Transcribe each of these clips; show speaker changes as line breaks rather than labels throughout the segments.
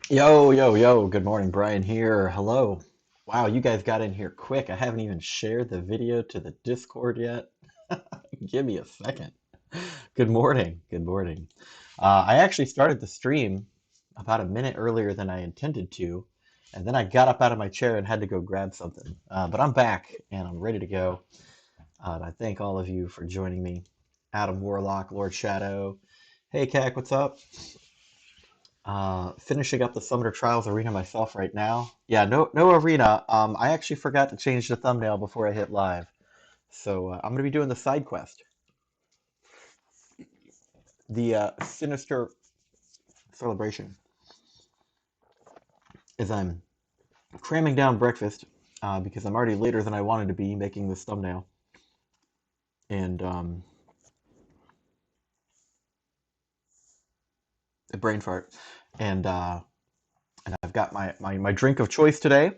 Yo, yo, yo, good morning, Brian here. Hello. Wow, you guys got in here quick. I haven't even shared the video to the Discord yet. Give me a second. Good morning. Good morning. I actually started the stream about a minute earlier than I intended to, and then I got up out of my chair and had to go grab something. But I'm back and I'm ready to go. And I thank all of you for joining me. Adam Warlock, Lord Shadow. Hey, Kak, what's up? Finishing up the Summoner Trials arena myself right now. Yeah, no arena. I actually forgot to change the thumbnail before I hit live. So I'm going to be doing the side quest, the Sinister Celebration, as I'm cramming down breakfast because I'm already later than I wanted to be making this thumbnail. And a brain fart. And I've got my drink of choice today,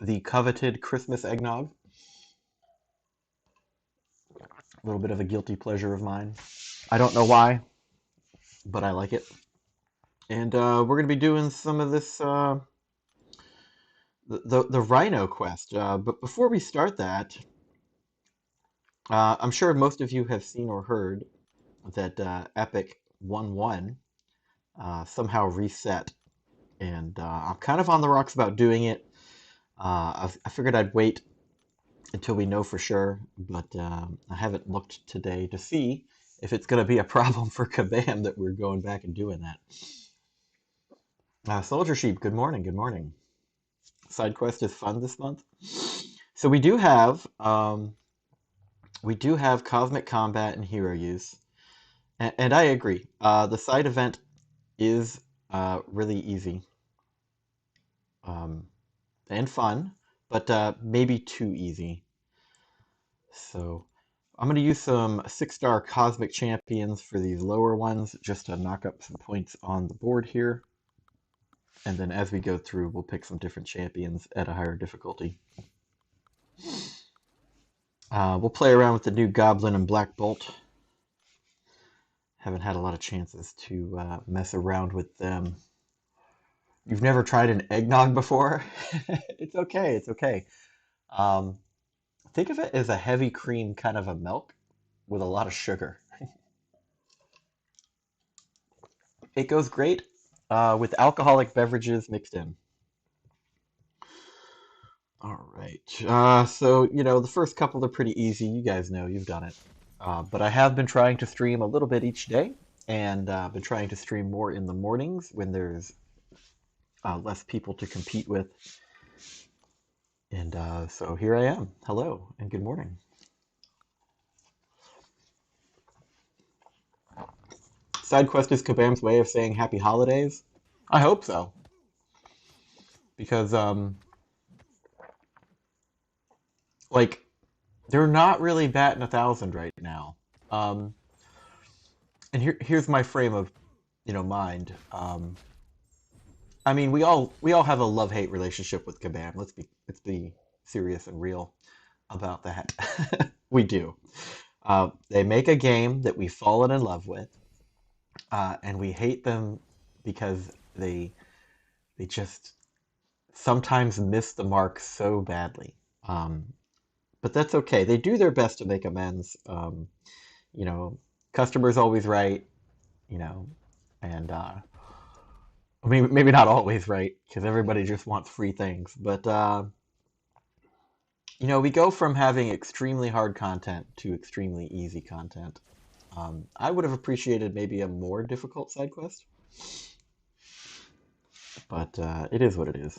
the coveted Christmas eggnog. A little bit of a guilty pleasure of mine. I don't know why, but I like it. And we're going to be doing some of this the Rhino quest. But before we start that, I'm sure most of you have seen or heard that Epic 1.1 somehow reset, and I'm kind of on the rocks about doing it. I figured I'd wait until we know for sure, but I haven't looked today to see if it's going to be a problem for Kabam that we're going back and doing that. Soldier Sheep, good morning, good morning. Side quest is fun this month. So we do have cosmic combat and hero use, and I agree. The side event is really easy and fun, but maybe too easy. So I'm going to use some 6-star cosmic champions for these lower ones just to knock up some points on the board here. And then as we go through, we'll pick some different champions at a higher difficulty. We'll play around with the new Goblin and Black Bolt. Haven't had a lot of chances to mess around with them. You've never tried an eggnog before? It's okay, it's okay. Um, think of it as a heavy cream kind of a milk with a lot of sugar. It goes great with alcoholic beverages mixed in. All right. So the first couple are pretty easy. You guys know, you've done it. But I have been trying to stream a little bit each day, and been trying to stream more in the mornings when there's less people to compete with. And so here I am. Hello, and good morning. Side quest is Kabam's way of saying happy holidays. I hope so, because like they're not really batting 1,000 right now. Um, and here's my frame of mind. I mean, we all have a love-hate relationship with Kabam. Let's be serious and real about that. We do. They make a game that we've fallen in love with, and we hate them because they just sometimes miss the mark so badly. Um, but that's okay. They do their best to make amends. You know, customers always right. You know, and I mean, maybe not always right because everybody just wants free things. But we go from having extremely hard content to extremely easy content. I would have appreciated maybe a more difficult side quest, but it is what it is.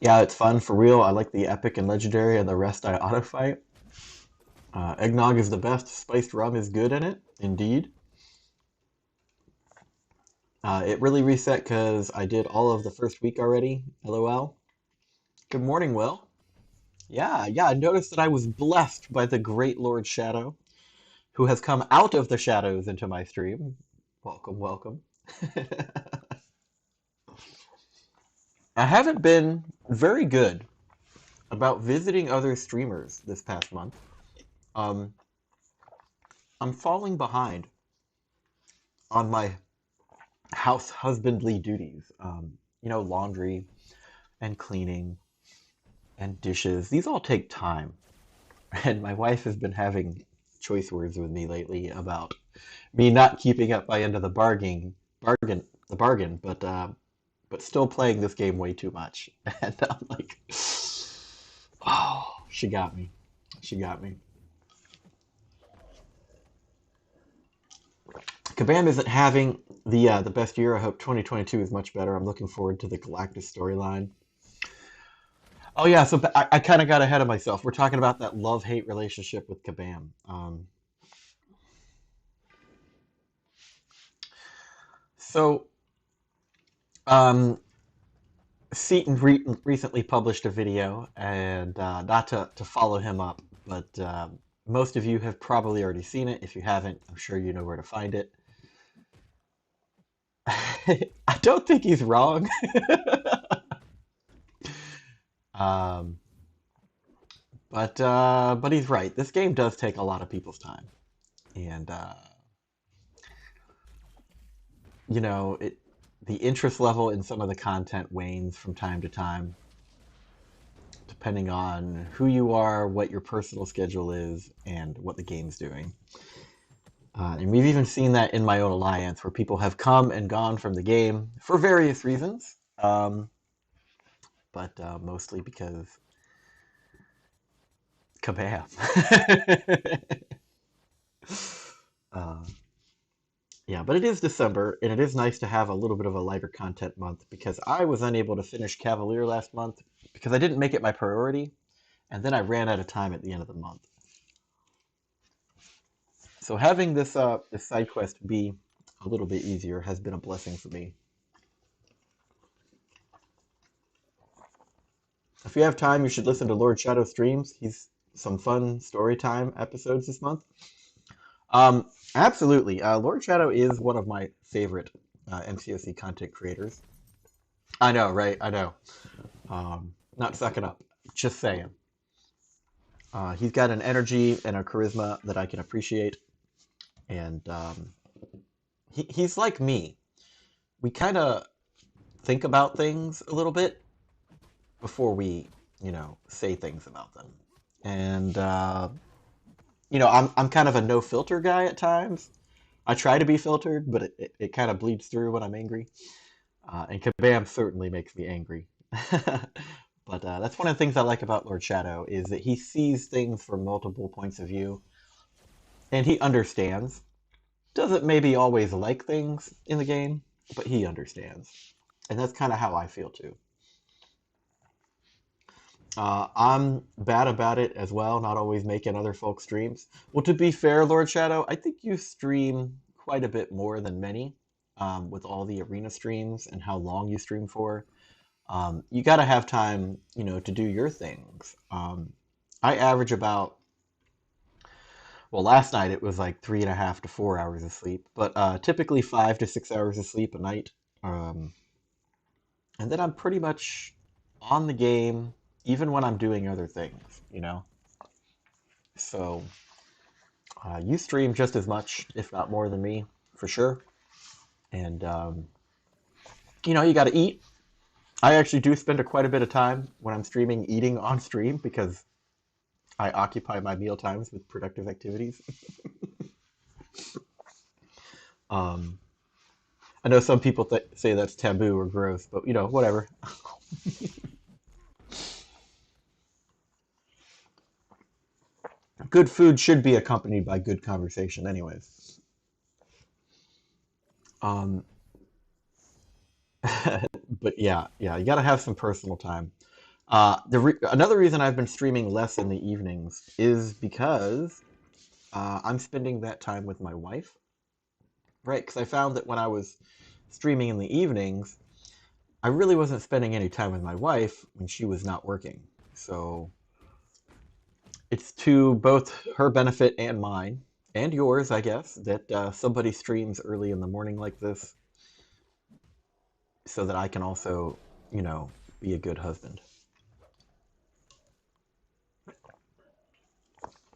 Yeah, it's fun for real. I like the epic and legendary, and the rest I auto fight. Eggnog is the best. Spiced rum is good in it, indeed. It really reset because I did all of the first week already. LOL. Good morning, Will. Yeah. I noticed that I was blessed by the great Lord Shadow, who has come out of the shadows into my stream. Welcome, welcome. I haven't been very good about visiting other streamers this past month. Um, I'm falling behind on my house husbandly duties. Laundry and cleaning and dishes. These all take time. And my wife has been having choice words with me lately about me not keeping up my end of the bargain, but still playing this game way too much. And I'm like, oh, she got me. She got me. Kabam isn't having the best year. I hope 2022 is much better. I'm looking forward to the Galactus storyline. Oh yeah, so I kind of got ahead of myself. We're talking about that love-hate relationship with Kabam. So um, Seaton recently published a video, and not to follow him up, but most of you have probably already seen it. If you haven't, I'm sure you know where to find it. I don't think he's wrong. um, but he's right. This game does take a lot of people's time, and the interest level in some of the content wanes from time to time, depending on who you are, what your personal schedule is, and what the game's doing. And we've even seen that in my own alliance, where people have come and gone from the game for various reasons, but mostly because kabam. uh, yeah, but it is December, and it is nice to have a little bit of a lighter content month, because I was unable to finish Cavalier last month because I didn't make it my priority, and then I ran out of time at the end of the month. So having this side quest be a little bit easier has been a blessing for me. If you have time, you should listen to Lord Shadow streams. He's some fun story time episodes this month. Absolutely. Lord Shadow is one of my favorite MCoC content creators. I know, right? I know. Not sucking up. Just saying. He's got an energy and a charisma that I can appreciate. And he's like me. We kind of think about things a little bit before we, say things about them. And, I'm kind of a no filter guy at times. I try to be filtered, but it kind of bleeds through when I'm angry. And Kabam certainly makes me angry. But that's one of the things I like about Lord Shadow, is that he sees things from multiple points of view, and he understands. Doesn't maybe always like things in the game, but he understands. And that's kind of how I feel too. I'm bad about it as well, not always making other folks' streams. Well, to be fair, Lord Shadow, I think you stream quite a bit more than many, with all the arena streams and how long you stream for. You got to have time, to do your things. I average about, well, last night it was like 3.5 to 4 hours of sleep, but typically 5 to 6 hours of sleep a night. And then I'm pretty much on the game, even when I'm doing other things. So you stream just as much, if not more than me, for sure. And, you got to eat. I actually do spend quite a bit of time when I'm streaming eating on stream, because I occupy my meal times with productive activities. I know some people say that's taboo or gross, but whatever. Good food should be accompanied by good conversation, anyways. Um, but yeah, you got to have some personal time. Another reason I've been streaming less in the evenings is because I'm spending that time with my wife, right? Because I found that when I was streaming in the evenings, I really wasn't spending any time with my wife when she was not working. So it's to both her benefit and mine, and yours, I guess, that somebody streams early in the morning like this, so that I can also, be a good husband.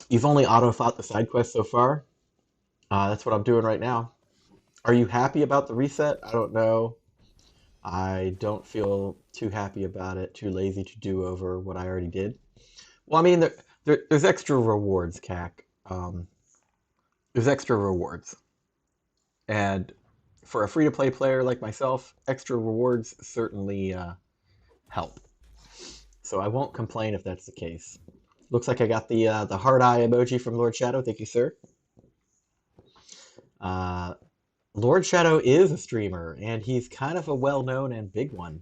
You've only auto-fought the side quest so far? That's what I'm doing right now. Are you happy about the reset? I don't know. I don't feel too happy about it, too lazy to do over what I already did. Well, I mean, there's extra rewards, CAC. There's extra rewards. And for a free-to-play player like myself, extra rewards certainly help. So I won't complain if that's the case. Looks like I got the heart eye emoji from Lord Shadow. Thank you, sir. Uh, Lord Shadow is a streamer, and he's kind of a well-known and big one.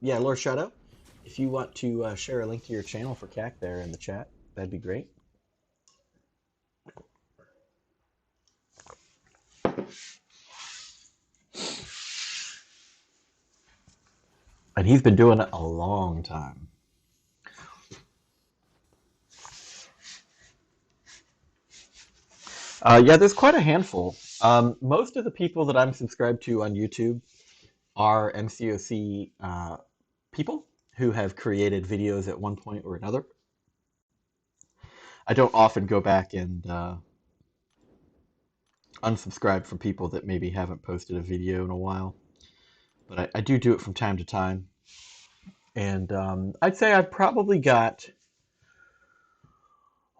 Yeah, Lord Shadow, if you want to share a link to your channel for CAC there in the chat, that'd be great. And he's been doing it a long time. Yeah, there's quite a handful. Most of the people that I'm subscribed to on YouTube are MCoC people who have created videos at one point or another. I don't often go back and unsubscribe from people that maybe haven't posted a video in a while, but I do it from time to time. And I'd say I've probably got,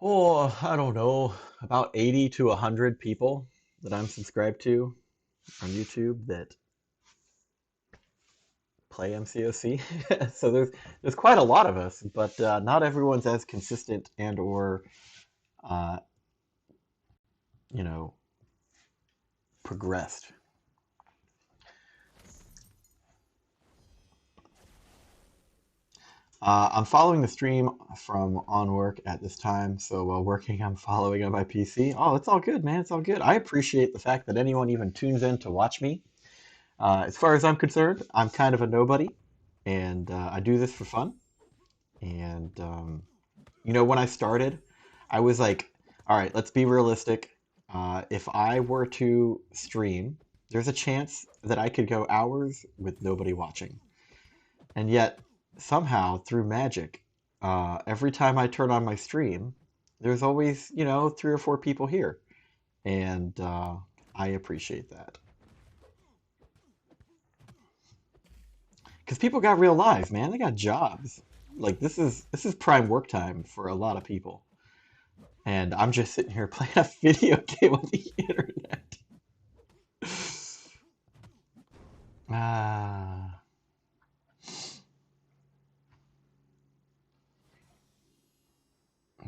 I don't know, about 80 to 100 people that I'm subscribed to on YouTube that play MCoC. So there's quite a lot of us, but not everyone's as consistent and or uh, you know, progressed. I'm following the stream from on work at this time, so while working, I'm following on my PC. Oh, it's all good, man. It's all good. I appreciate the fact that anyone even tunes in to watch me. As far as I'm concerned, I'm kind of a nobody, and I do this for fun. And when I started, I was like, all right, let's be realistic. If I were to stream, there's a chance that I could go hours with nobody watching. And yet, somehow, through magic, every time I turn on my stream, there's always, 3 or 4 people here. And I appreciate that. Because people got real lives, man. They got jobs. Like this is prime work time for a lot of people. And I'm just sitting here playing a video game on the internet. Ah.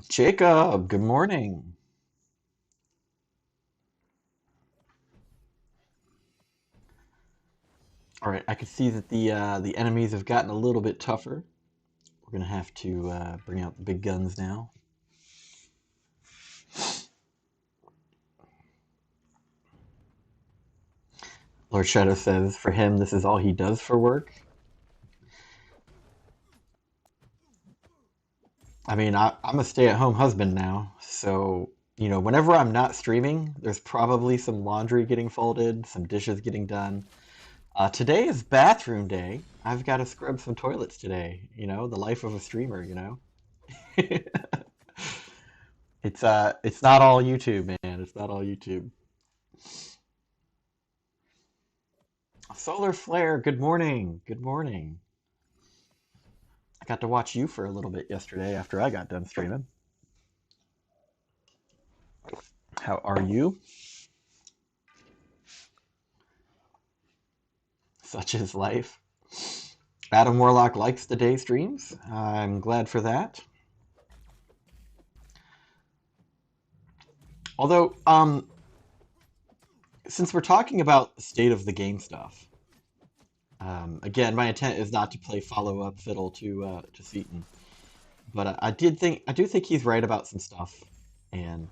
Jacob, good morning. All right, I can see that the enemies have gotten a little bit tougher. We're gonna have to bring out the big guns now. Lord Shadow says for him, this is all he does for work. I mean, I'm a stay-at-home husband now, so whenever I'm not streaming, there's probably some laundry getting folded, some dishes getting done. Today is bathroom day. I've got to scrub some toilets today. The life of a streamer. It's not all YouTube, man. It's not all YouTube. Solar Flare, good morning. Good morning. I got to watch you for a little bit yesterday after I got done streaming. How are you? Such is life. Adam Warlock likes the day streams. I'm glad for that. Although, since we're talking about the state of the game stuff, again, my intent is not to play follow-up fiddle to Seaton, but I do think he's right about some stuff, and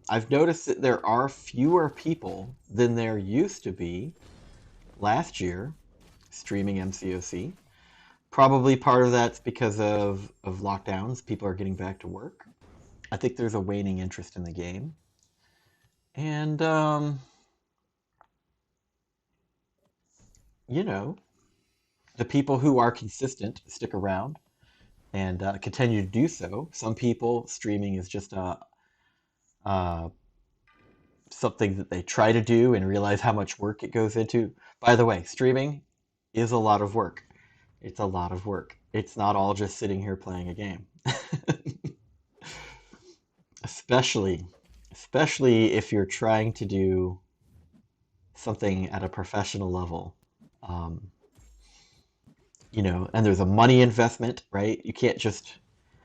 I've noticed that there are fewer people than there used to be last year streaming MCoC. Probably part of that's because of lockdowns. People are getting back to work. I think there's a waning interest in the game, and the people who are consistent stick around and continue to do so. Some people streaming is just a something that they try to do and realize how much work it goes into. By the way, streaming is a lot of work. It's a lot of work. It's not all just sitting here playing a game. especially especially if you're trying to do something at a professional level. Um, and there's a money investment, right? You can't just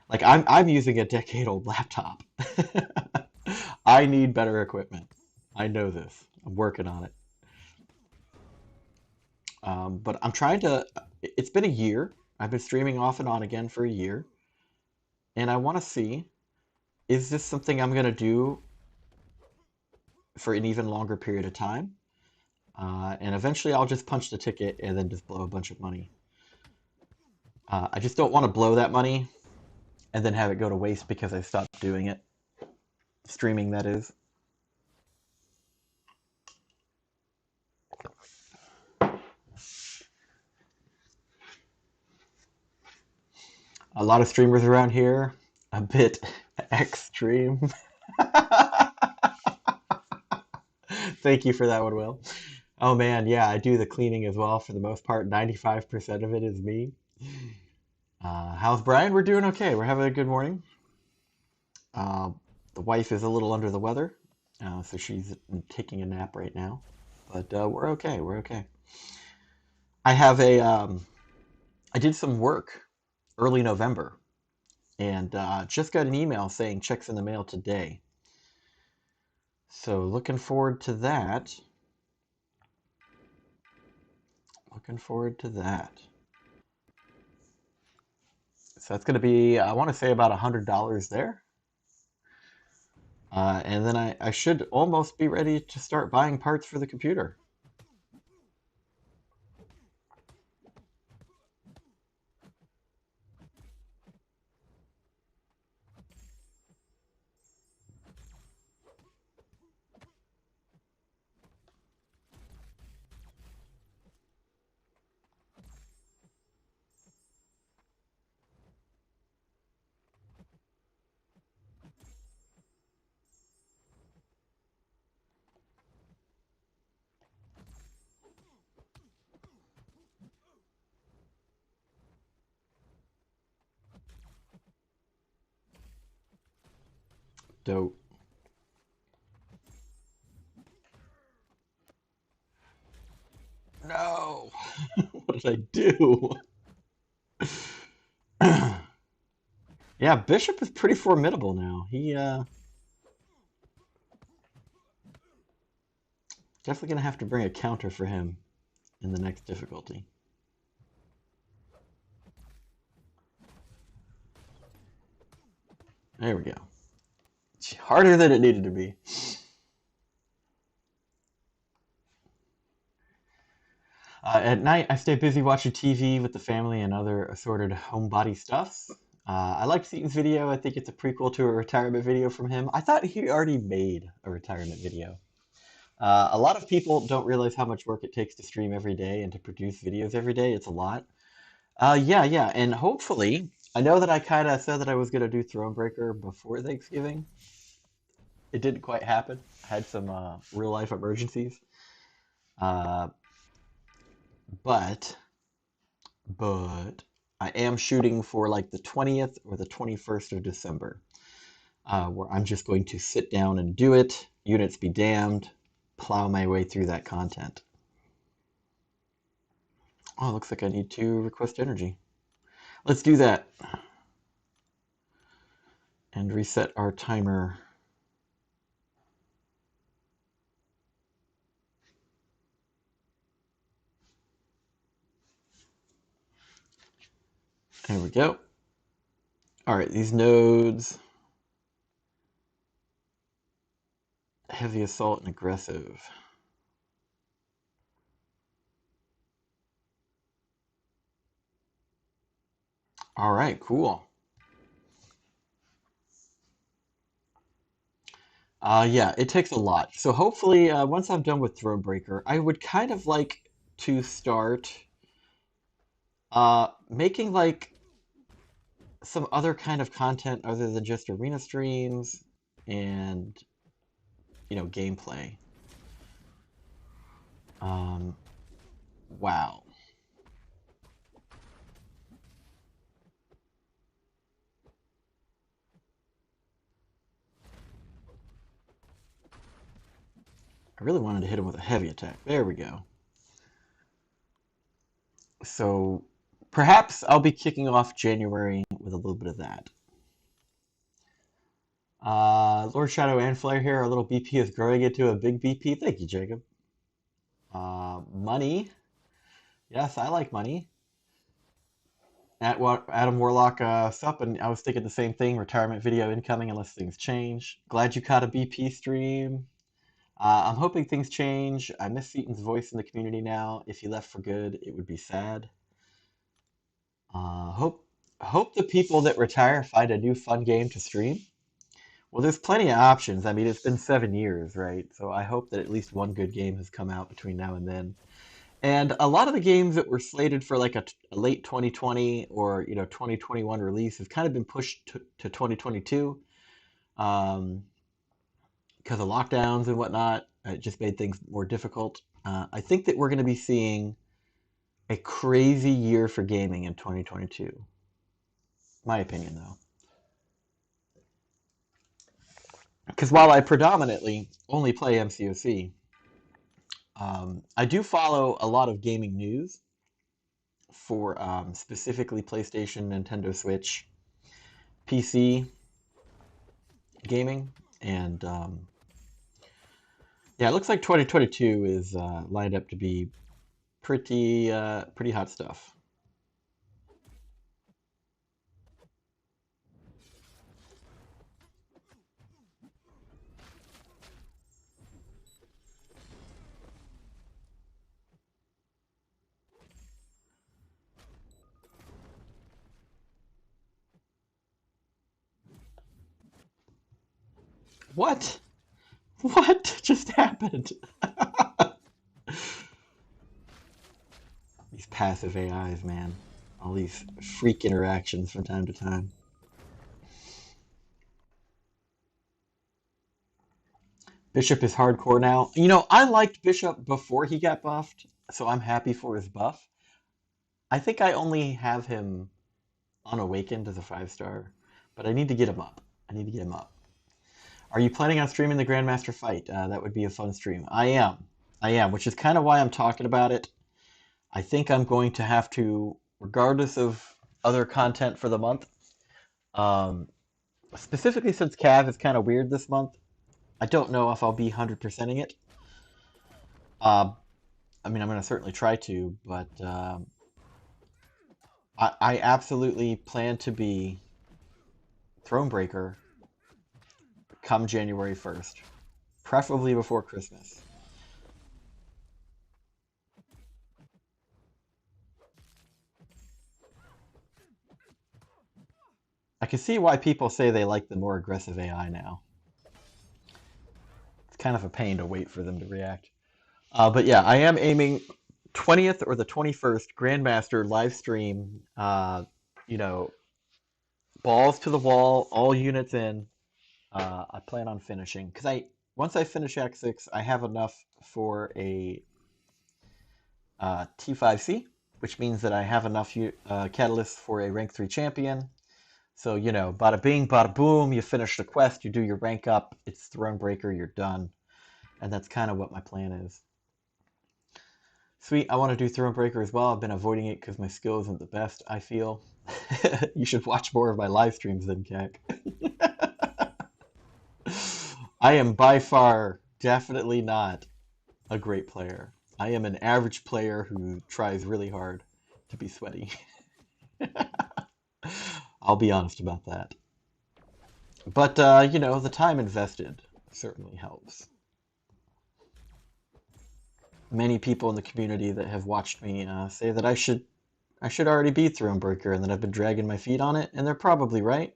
like I'm using a decade-old laptop. I need better equipment. I know this. I'm working on it. But I'm trying to. It's been a year. I've been streaming off and on again for a year, and I want to see, is this something I'm gonna do for an even longer period of time? And eventually I'll just punch the ticket and then just blow a bunch of money. I just don't want to blow that money and then have it go to waste because I stopped doing it. Streaming, that is. A lot of streamers around here, a bit extreme. Thank you for that one, Will. Oh man, yeah, I do the cleaning as well for the most part. 95% of it is me. How's Brian? We're doing okay. We're having a good morning. Uh, the wife is a little under the weather, so she's taking a nap right now. But we're okay. We're okay. I have I did some work early November and just got an email saying checks in the mail today. So looking forward to that. Looking forward to that. So that's going to be, I want to say about $100 there. And then I should almost be ready to start buying parts for the computer. Dope. No! What did I do? Yeah, Bishop is pretty formidable now. He definitely gonna have to bring a counter for him in the next difficulty. There we go. It's harder than it needed to be. At night, I stay busy watching TV with the family and other assorted homebody stuffs. I like Seaton's video. I think it's a prequel to a retirement video from him. I thought he already made a retirement video. A lot of people don't realize how much work it takes to stream every day and to produce videos every day. It's a lot. Yeah, and hopefully, I know that I kind of said that I was going to do Thronebreaker before Thanksgiving. It didn't quite happen. I had some real life emergencies. Uh, but but I am shooting for like the 20th or the 21st of December, where I'm just going to sit down and do it, units be damned, plow my way through that content. Oh, looks like I need to request energy. Let's do that. And reset our timer. There we go. All right, these nodes, heavy assault and aggressive. All right, cool. Yeah, it takes a lot. So hopefully, once I'm done with Thronebreaker, I would kind of like to start making like some other kind of content other than just arena streams and gameplay. Wow. I really wanted to hit him with a heavy attack. There we go. So perhaps I'll be kicking off January with a little bit of that. Lord Shadow and Flare here. Our little BP is growing into a big BP. Thank you, Jacob. Money. Yes, I like money. Adam Warlock, sup, and I was thinking the same thing. Retirement video incoming unless things change. Glad you caught a BP stream. I'm hoping things change. I miss Seaton's voice in the community now. If he left for good, it would be sad. Hope the people that retire find a new fun game to stream. Well, there's plenty of options. I mean, it's been 7 years, right? So I hope that at least one good game has come out between now and then. And a lot of the games that were slated for like a late 2020 or 2021 release have kind of been pushed to 2022 because of lockdowns and whatnot. It just made things more difficult. I think that we're going to be seeing a crazy year for gaming in 2022. My opinion, though. Because while I predominantly only play MCoC, I do follow a lot of gaming news for specifically PlayStation, Nintendo Switch, PC gaming, and yeah, it looks like 2022 is lined up to be pretty hot stuff. What? What just happened? These passive AIs, man. All these freak interactions from time to time. Bishop is hardcore now. I liked Bishop before he got buffed, so I'm happy for his buff. I think I only have him unawakened as a 5-star, but I need to get him up. I need to get him up. Are you planning on streaming the Grandmaster fight? That would be a fun stream. I am, which is kind of why I'm talking about it. I think I'm going to have to, regardless of other content for the month, specifically since Cav is kind of weird this month, I don't know if I'll be 100%ing it. I mean, I'm going to certainly try to, but I absolutely plan to be Thronebreaker come January 1st, preferably before Christmas. I can see why people say they like the more aggressive AI now. It's kind of a pain to wait for them to react. But yeah, I am aiming 20th or the 21st Grandmaster live stream. Balls to the wall, all units in. I plan on finishing because once I finish Act 6, I have enough for a T5C, which means that I have enough catalysts for a rank 3 champion. So, bada bing, bada boom, you finish the quest, you do your rank up, it's Thronebreaker, you're done. And that's kind of what my plan is. Sweet, I want to do Thronebreaker as well. I've been avoiding it because my skill isn't the best, I feel. You should watch more of my live streams then, Kek. I am by far definitely not a great player. I am an average player who tries really hard to be sweaty. I'll be honest about that. But, the time invested certainly helps. Many people in the community that have watched me say that I should already be Thronebreaker and that I've been dragging my feet on it, and they're probably right.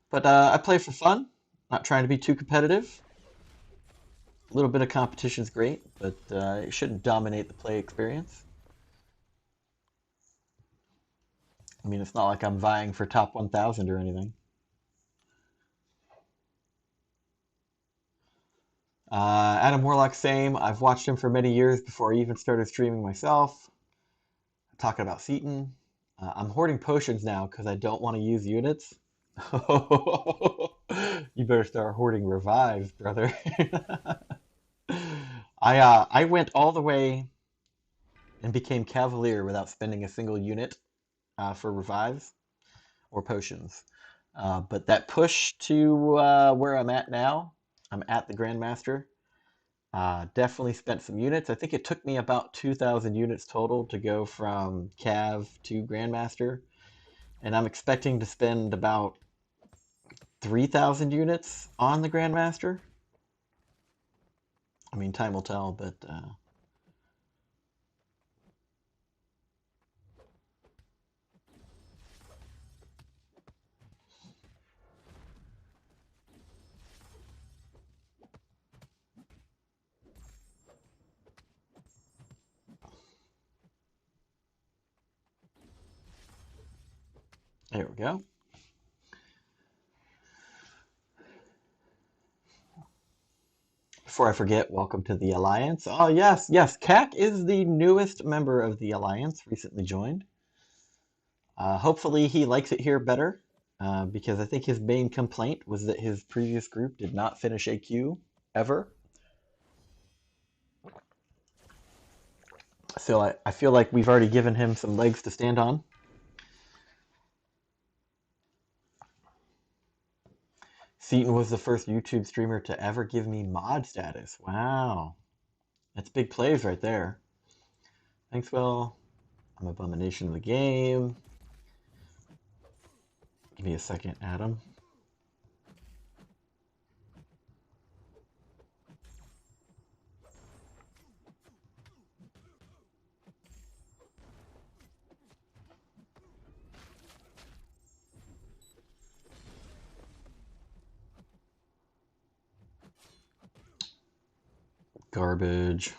But I play for fun, not trying to be too competitive. A little bit of competition is great, but it shouldn't dominate the play experience. I mean, it's not like I'm vying for top 1,000 or anything. Adam Warlock, same. I've watched him for many years before I even started streaming myself. I'm talking about Seaton. I'm hoarding potions now because I don't want to use units. You better start hoarding revives, brother. I went all the way and became Cavalier without spending a single unit for revives or potions. But that push to where I'm at now, I'm at the Grandmaster. Definitely spent some units. I think it took me about 2,000 units total to go from Cav to Grandmaster. And I'm expecting to spend about 3,000 units on the Grandmaster. I mean, time will tell, but there we go. Before I forget, welcome to the Alliance. Oh, yes, yes, CAC is the newest member of the Alliance, recently joined. Hopefully he likes it here better, because I think his main complaint was that his previous group did not finish AQ ever. So I feel like we've already given him some legs to stand on. Seaton was the first YouTube streamer to ever give me mod status. Wow. That's big plays right there. Thanks, Will. I'm Abomination of the game. Give me a second, Adam. Garbage.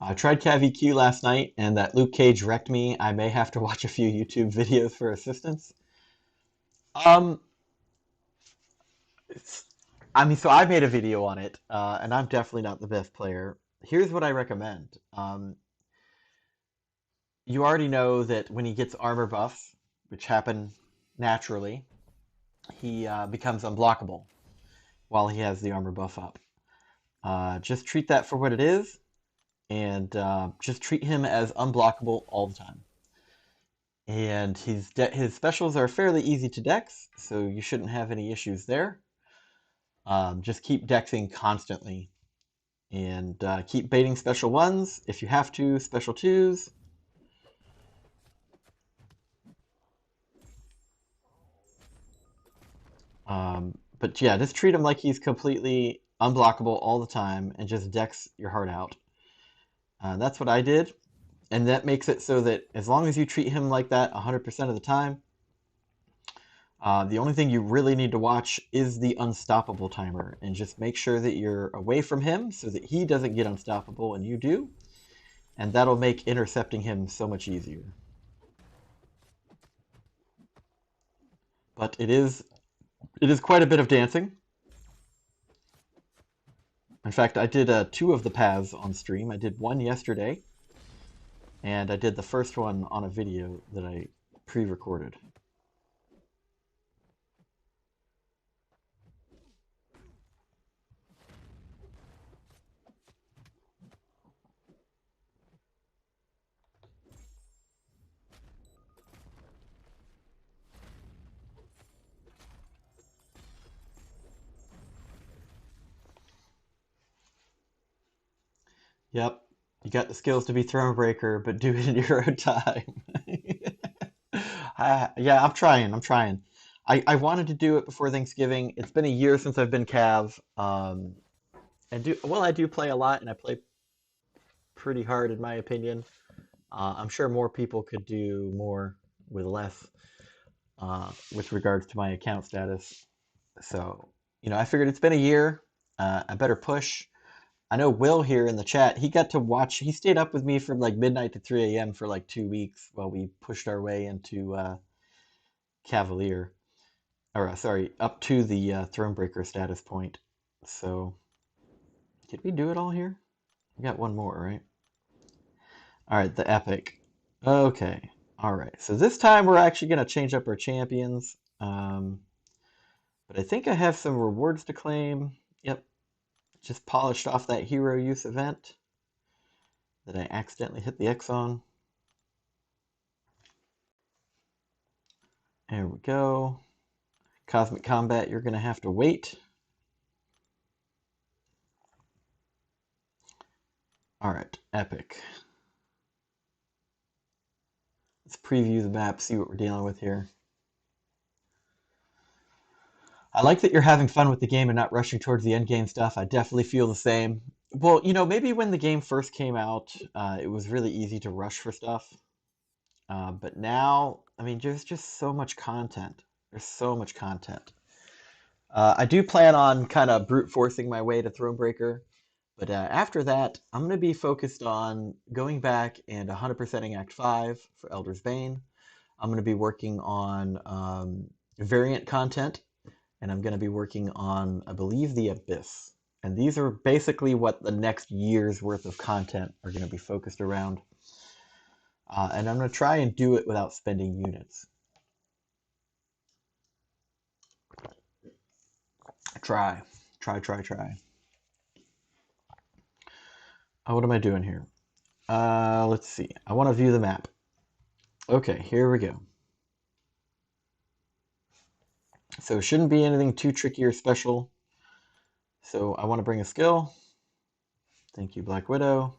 I tried CavEQ last night, and that Luke Cage wrecked me. I may have to watch a few YouTube videos for assistance. Um, I mean, so I made a video on it, and I'm definitely not the best player. Here's what I recommend. You already know that when he gets armor buffs, which happen naturally, he becomes unblockable while he has the armor buff up. Just treat that for what it is, and just treat him as unblockable all the time. And his specials are fairly easy to dex, so you shouldn't have any issues there. Just keep dexing constantly, and keep baiting special ones if you have to, special twos. But yeah, just treat him like he's completely unblockable all the time, and just dex your heart out. That's what I did, and that makes it so that as long as you treat him like that 100% of the time, the only thing you really need to watch is the unstoppable timer, and just make sure that you're away from him so that he doesn't get unstoppable and you do, and that'll make intercepting him so much easier. But it is quite a bit of dancing. In fact, I did 2 of the paths on stream. I did one yesterday, and I did the first one on a video that I pre-recorded. Yep, you got the skills to be Thronebreaker, but do it in your own time. Yeah, I'm trying. I'm trying. I wanted to do it before Thanksgiving. It's been a year since I've been Cav. I do play a lot, and I play pretty hard in my opinion. I'm sure more people could do more with less. with regards to my account status. So, I figured it's been a year. I better push. I know Will here in the chat, he got to watch, he stayed up with me from like midnight to 3 a.m. for like 2 weeks while we pushed our way into Cavalier. Or, sorry, up to the Thronebreaker status point. So, did we do it all here? We got one more, right? All right, the epic. Okay. All right. So this time we're actually going to change up our champions. But I think I have some rewards to claim. Yep. Just polished off that hero use event that I accidentally hit the X on. There we go. Cosmic Combat, you're going to have to wait. All right, epic. Let's preview the map, see what we're dealing with here. I like that you're having fun with the game and not rushing towards the end game stuff. I definitely feel the same. Well, maybe when the game first came out, it was really easy to rush for stuff. But now, I mean, there's just so much content. There's so much content. I do plan on kind of brute forcing my way to Thronebreaker. But after that, I'm going to be focused on going back and 100%ing Act 5 for Elder's Bane. I'm going to be working on variant content, and I'm going to be working on, I believe, the Abyss. And these are basically what the next year's worth of content are going to be focused around. And I'm going to try and do it without spending units. Try. Oh, what am I doing here? Let's see. I want to view the map. Okay, here we go. So it shouldn't be anything too tricky or special. So I want to bring a skill. Thank you, Black Widow.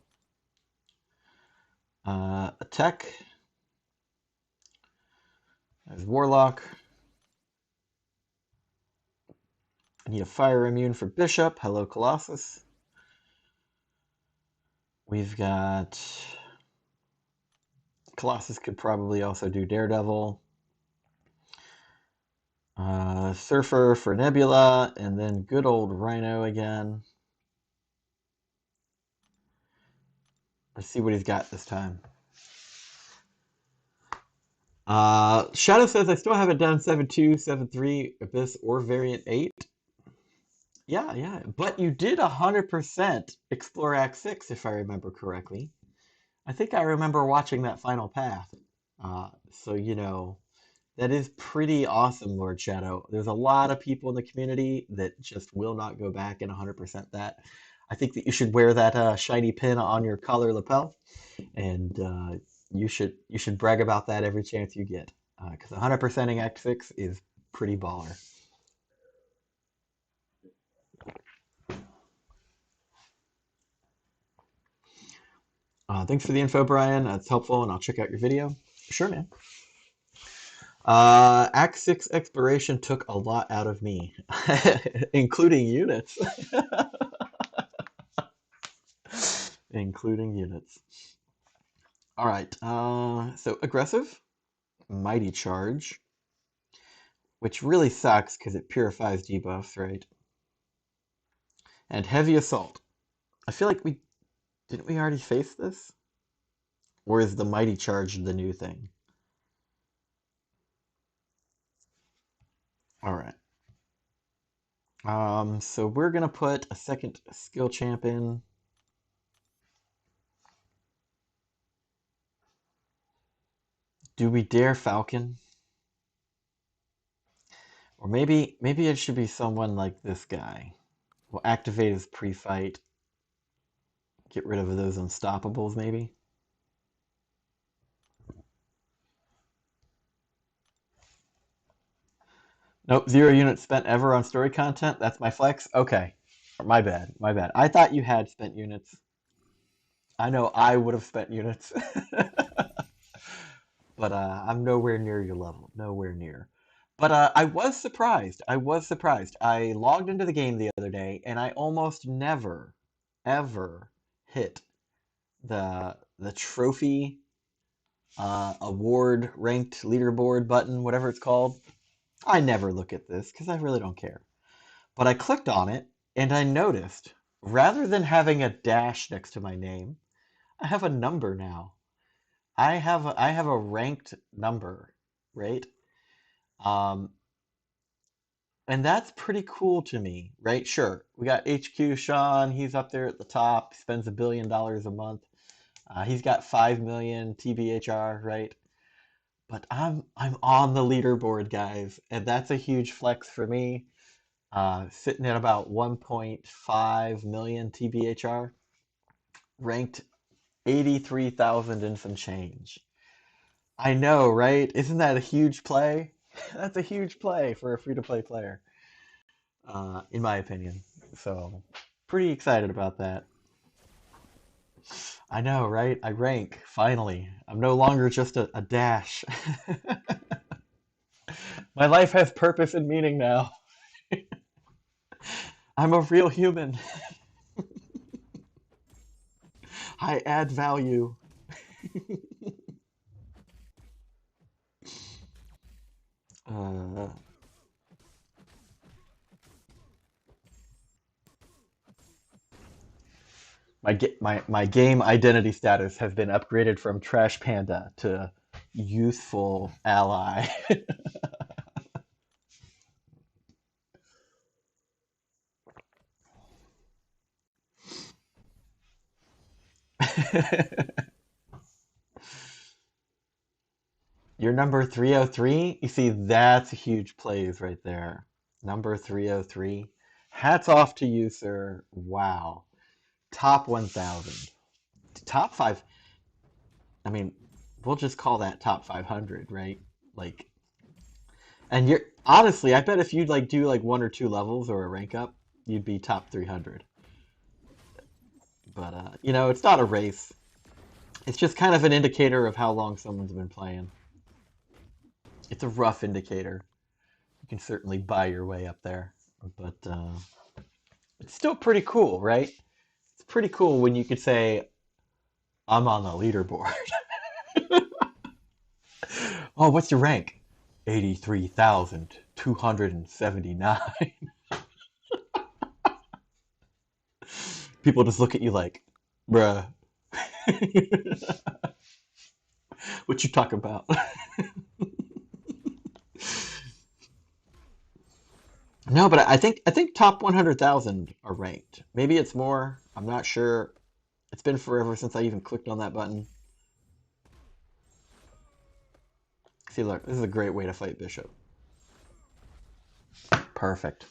Attack. There's Warlock. I need a fire immune for Bishop. Hello, Colossus. We've got... Colossus could probably also do Daredevil. Surfer for Nebula, and then good old Rhino again. Let's see what he's got this time. Shadow says, I still haven't done 7.2, 7.3, Abyss, or Variant 8. Yeah, but you did 100% Explore Act 6, if I remember correctly. I think I remember watching that final path. So, that is pretty awesome, Lord Shadow. There's a lot of people in the community that just will not go back and 100% that. I think that you should wear that shiny pin on your collar lapel, and you should brag about that every chance you get, because 100%ing Act 6 is pretty baller. Thanks for the info, Brian. That's helpful, and I'll check out your video. Sure, man. Act 6 exploration took a lot out of me, including units. Including units. All right, so aggressive, mighty charge, which really sucks because it purifies debuffs, right? And heavy assault. I feel like didn't we already face this? Or is the mighty charge the new thing? All right. So we're gonna put a second skill champ in. Do we dare Falcon? Or maybe it should be someone like this guy. We'll activate his pre-fight. Get rid of those unstoppables, maybe. Nope, 0 units spent ever on story content. That's my flex. Okay, my bad. I thought you had spent units. I know I would have spent units. But I'm nowhere near your level. Nowhere near. But I was surprised. I logged into the game the other day, and I almost never, ever hit the trophy award ranked leaderboard button, whatever it's called. I never look at this because I really don't care. But I clicked on it and I noticed rather than having a dash next to my name, I have a number now. I have a ranked number, right? Um, and that's pretty cool to me, right? Sure, we got HQ Sean. He's up there at the top. Spends $1 billion a month. He's got 5 million TBHR, right? But I'm on the leaderboard, guys, and that's a huge flex for me. Sitting at about 1.5 million TBHR, ranked 83,000 and some change. I know, right? Isn't that a huge play? That's a huge play for a free-to-play player, in my opinion. So, pretty excited about that. I know, right? I rank, finally. I'm no longer just a dash. My life has purpose and meaning now. I'm a real human. I add value. Uh, my game identity status has been upgraded from Trash Panda to Youthful Ally. Your number 303? You see, that's a huge plays right there. Number 303. Hats off to you, sir. Wow. Top 1,000. Top 5. I mean, we'll just call that top 500, right? Like, and you're honestly, I bet if you'd like do like one or two levels or a rank up, you'd be top 300. But it's not a race. It's just kind of an indicator of how long someone's been playing. It's a rough indicator. You can certainly buy your way up there, but it's still pretty cool, right? It's pretty cool when you could say, "I'm on the leaderboard." Oh, what's your rank? 83,279. People just look at you like, bruh, what you talking about? No, but I think top 100,000 are ranked. Maybe it's more. I'm not sure. It's been forever since I even clicked on that button. See, look, this is a great way to fight Bishop. Perfect.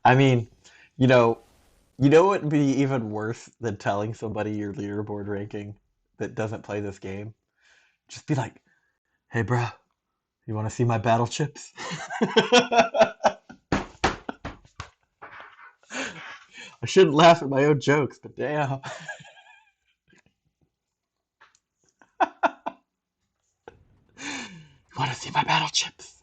I mean, you know, what would be even worse than telling somebody your leaderboard ranking that doesn't play this game? Just be like, "Hey, bro, you want to see my battle chips?" I shouldn't laugh at my own jokes, but damn. You want to see my battle chips?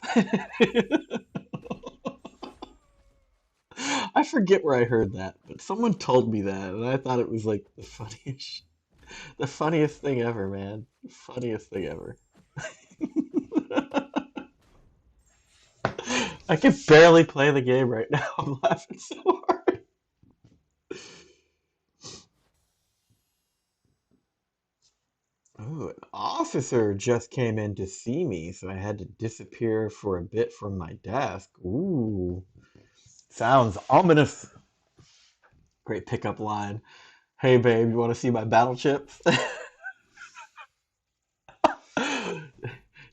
I forget where I heard that, but someone told me that, and I thought it was like the funniest thing ever, man. The funniest thing ever. I can barely play the game right now. I'm laughing so hard. Oh, an officer just came in to see me, so I had to disappear for a bit from my desk. Ooh, sounds ominous. Great pickup line. Hey, babe, you want to see my battle chips?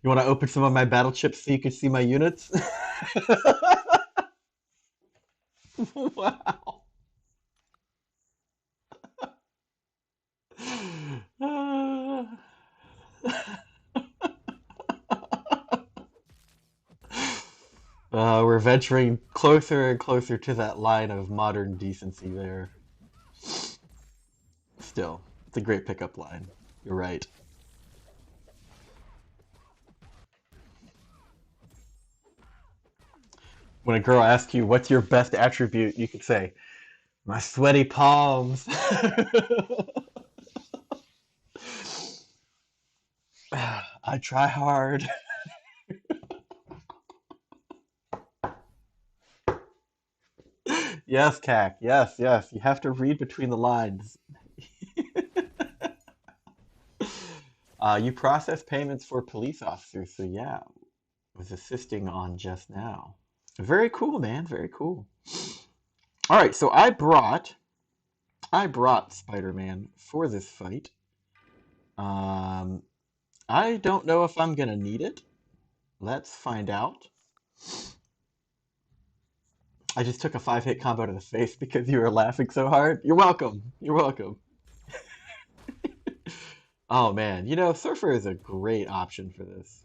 You want to open some of my battle chips so you can see my units? Wow. We're venturing closer and closer to that line of modern decency there. Still, it's a great pickup line. You're right. When a girl asks you, what's your best attribute, you could say, my sweaty palms. I try hard. Yes, CAC. Yes, yes. You have to read between the lines. You process payments for police officers, so yeah, was assisting on just now. Very cool, man. Very cool. All right, so I brought Spider-Man for this fight. Um, I don't know if I'm gonna need it. Let's find out. I just took a 5-hit combo to the face because you were laughing so hard. You're welcome. You're welcome. Oh man, Surfer is a great option for this,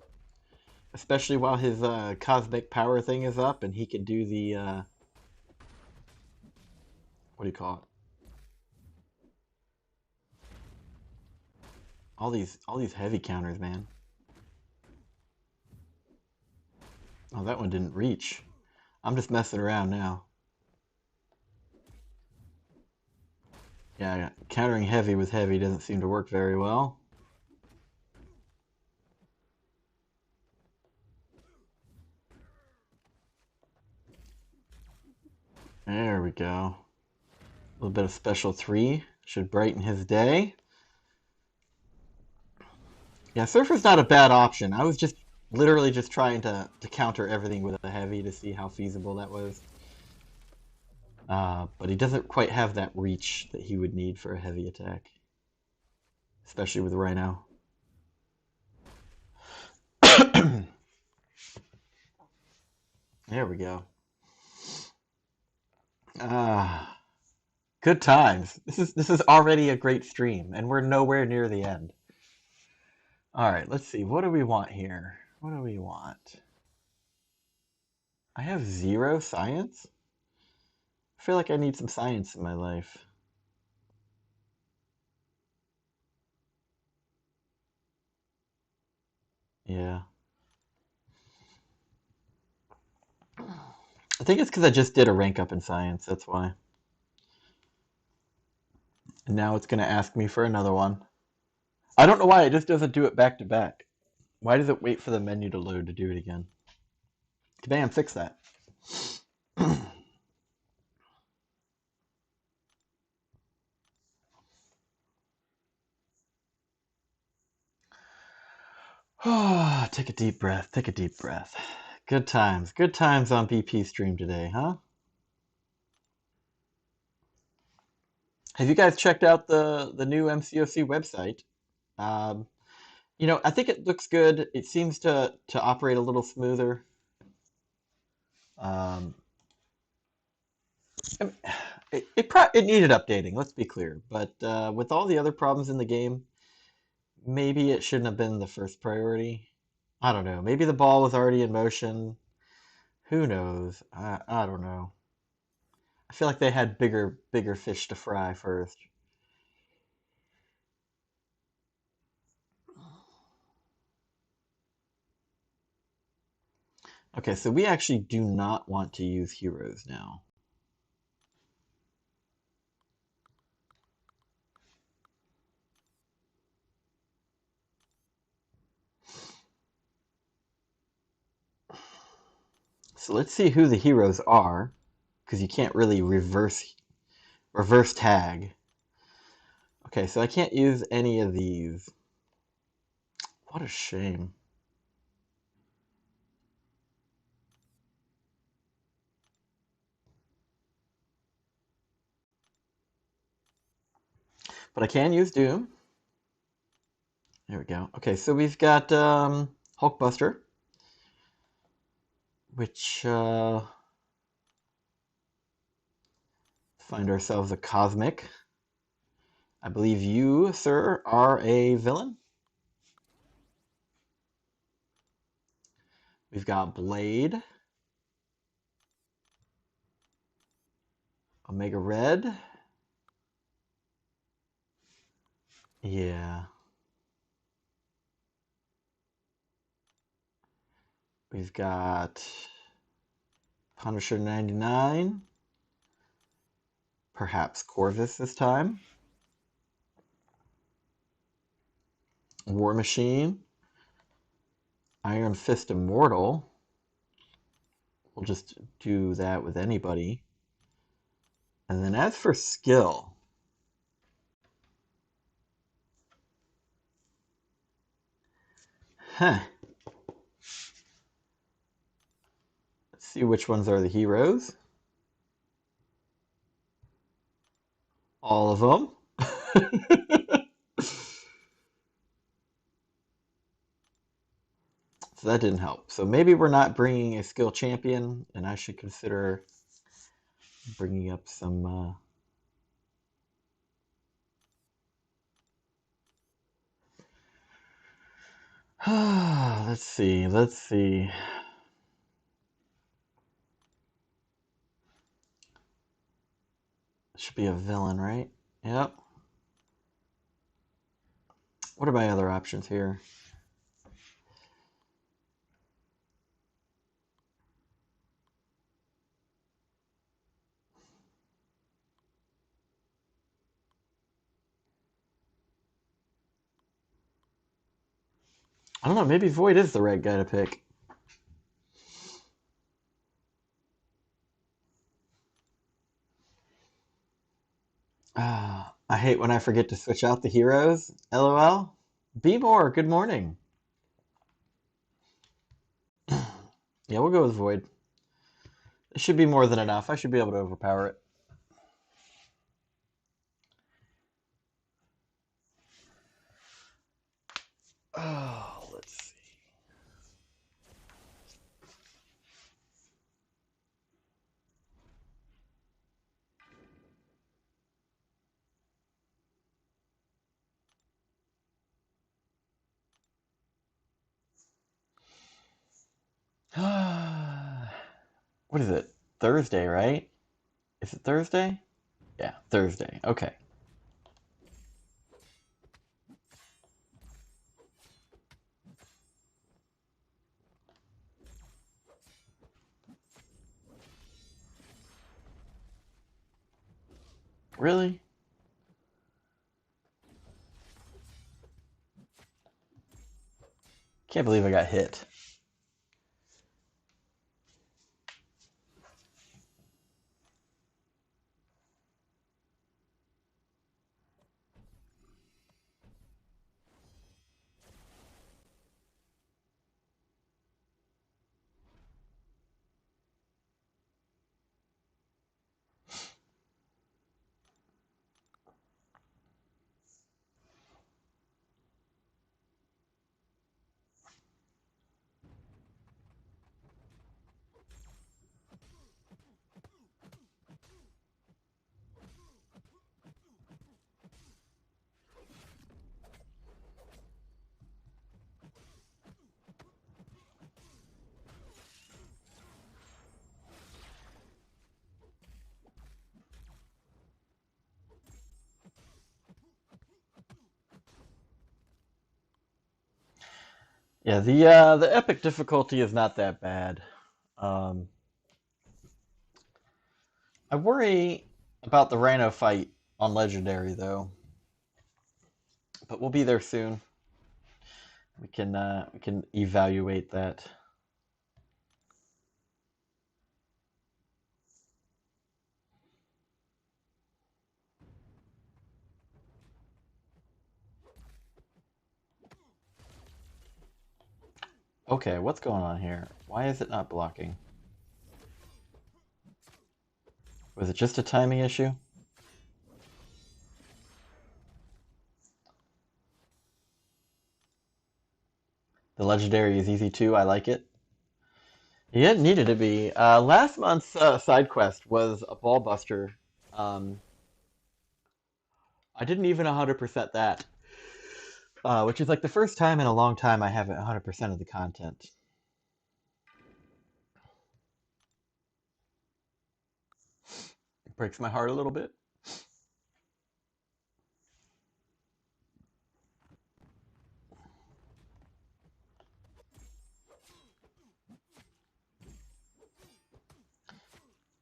especially while his cosmic power thing is up and he can do the what do you call it? All these heavy counters, man. Oh, that one didn't reach. I'm just messing around now. Yeah, countering heavy with heavy doesn't seem to work very well. There we go. A little bit of special 3 should brighten his day. Yeah, Surfer's not a bad option. I was just literally just trying to counter everything with a heavy to see how feasible that was. But he doesn't quite have that reach that he would need for a heavy attack, especially with Rhino. There we go. Ah, good times. This is already a great stream, and we're nowhere near the end. All right, let's see. What do we want here? What do we want? I have 0 science. I feel like I need some science in my life. Yeah. I think it's because I just did a rank up in science. That's why. And now it's going to ask me for another one. I don't know why it just doesn't do it back to back. Why does it wait for the menu to load to do it again? Bam, fix that. Take a deep breath. Take a deep breath. Good times. Good times on BP stream today, huh? Have you guys checked out the new MCoC website? Um, I think it looks good. It seems to operate a little smoother. Um, I mean, it needed updating. Let's be clear. But with all the other problems in the game, maybe it shouldn't have been the first priority. I don't know. Maybe the ball was already in motion. Who knows? I don't know. I feel like they had bigger fish to fry first. Okay, so we actually do not want to use heroes now. So let's see who the heroes are, because you can't really reverse tag. Okay, so I can't use any of these. What a shame. But I can use Doom. There we go. Okay, so we've got Hulkbuster, which find ourselves a Cosmic. I believe you, sir, are a villain. We've got Blade, Omega Red. Yeah. We've got Punisher 99. Perhaps Corvus this time. War Machine. Iron Fist Immortal. We'll just do that with anybody. And then as for skill, let's see which ones are the heroes. All of them. So that didn't help. So maybe we're not bringing a skill champion, and I should consider bringing up some... let's see. Should be a villain, right? Yep. What are my other options here? I don't know, maybe Void is the right guy to pick. I hate when I forget to switch out the heroes. LOL. Be more, good morning. Yeah, we'll go with Void. It should be more than enough. I should be able to overpower it. Oh, let's see. What is it? Thursday, right? Is it Thursday? Yeah, Thursday. Okay. Really? Can't believe I got hit. Yeah, the epic difficulty is not that bad. Um, I worry about the Rhino fight on Legendary though, but we'll be there soon. We can evaluate that. Okay, what's going on here? Why is it not blocking? Was it just a timing issue? The Legendary is easy too. I like it. Yeah, it needed to be. Last month's side quest was a ball buster. I didn't even 100% that, which is like the first time in a long time I haven't 100% of the content. It breaks my heart a little bit.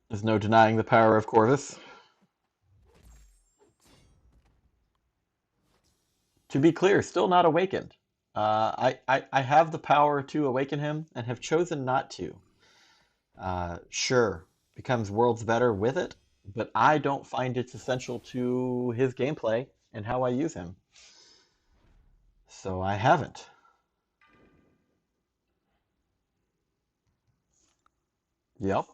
There's no denying the power of Corvus. To be clear, still not awakened. I have the power to awaken him and have chosen not to. Sure, becomes worlds better with it, but I don't find it's essential to his gameplay and how I use him. So I haven't. Yep.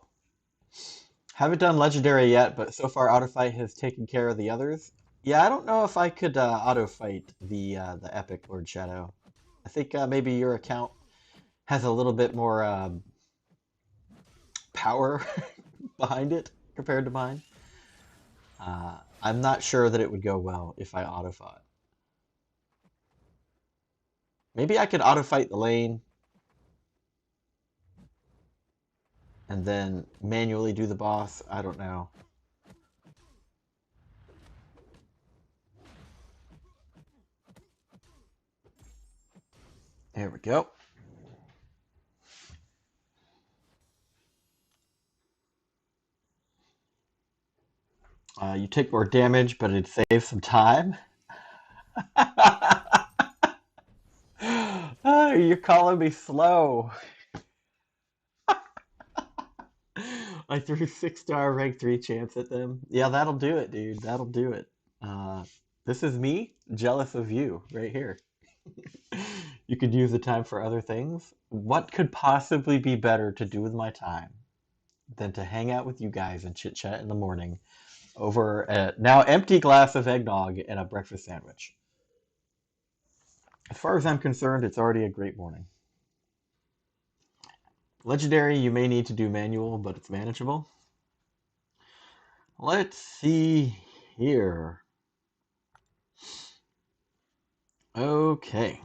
Haven't done legendary yet, but so far auto fight has taken care of the others. Yeah, I don't know if I could auto fight the epic Lord Shadow. I think maybe your account has a little bit more power behind it compared to mine. I'm not sure that it would go well if I auto fought. Maybe I could auto fight the lane and then manually do the boss. I don't know. There we go. You take more damage, but it saves some time. You're calling me slow. I threw 6-star rank 3 chance at them. Yeah, that'll do it, dude. That'll do it. This is me jealous of you right here. You could use the time for other things. What could possibly be better to do with my time than to hang out with you guys and chit chat in the morning over a now empty glass of eggnog and a breakfast sandwich? As far as I'm concerned, it's already a great morning. Legendary, you may need to do manual, but it's manageable. Let's see here. Okay.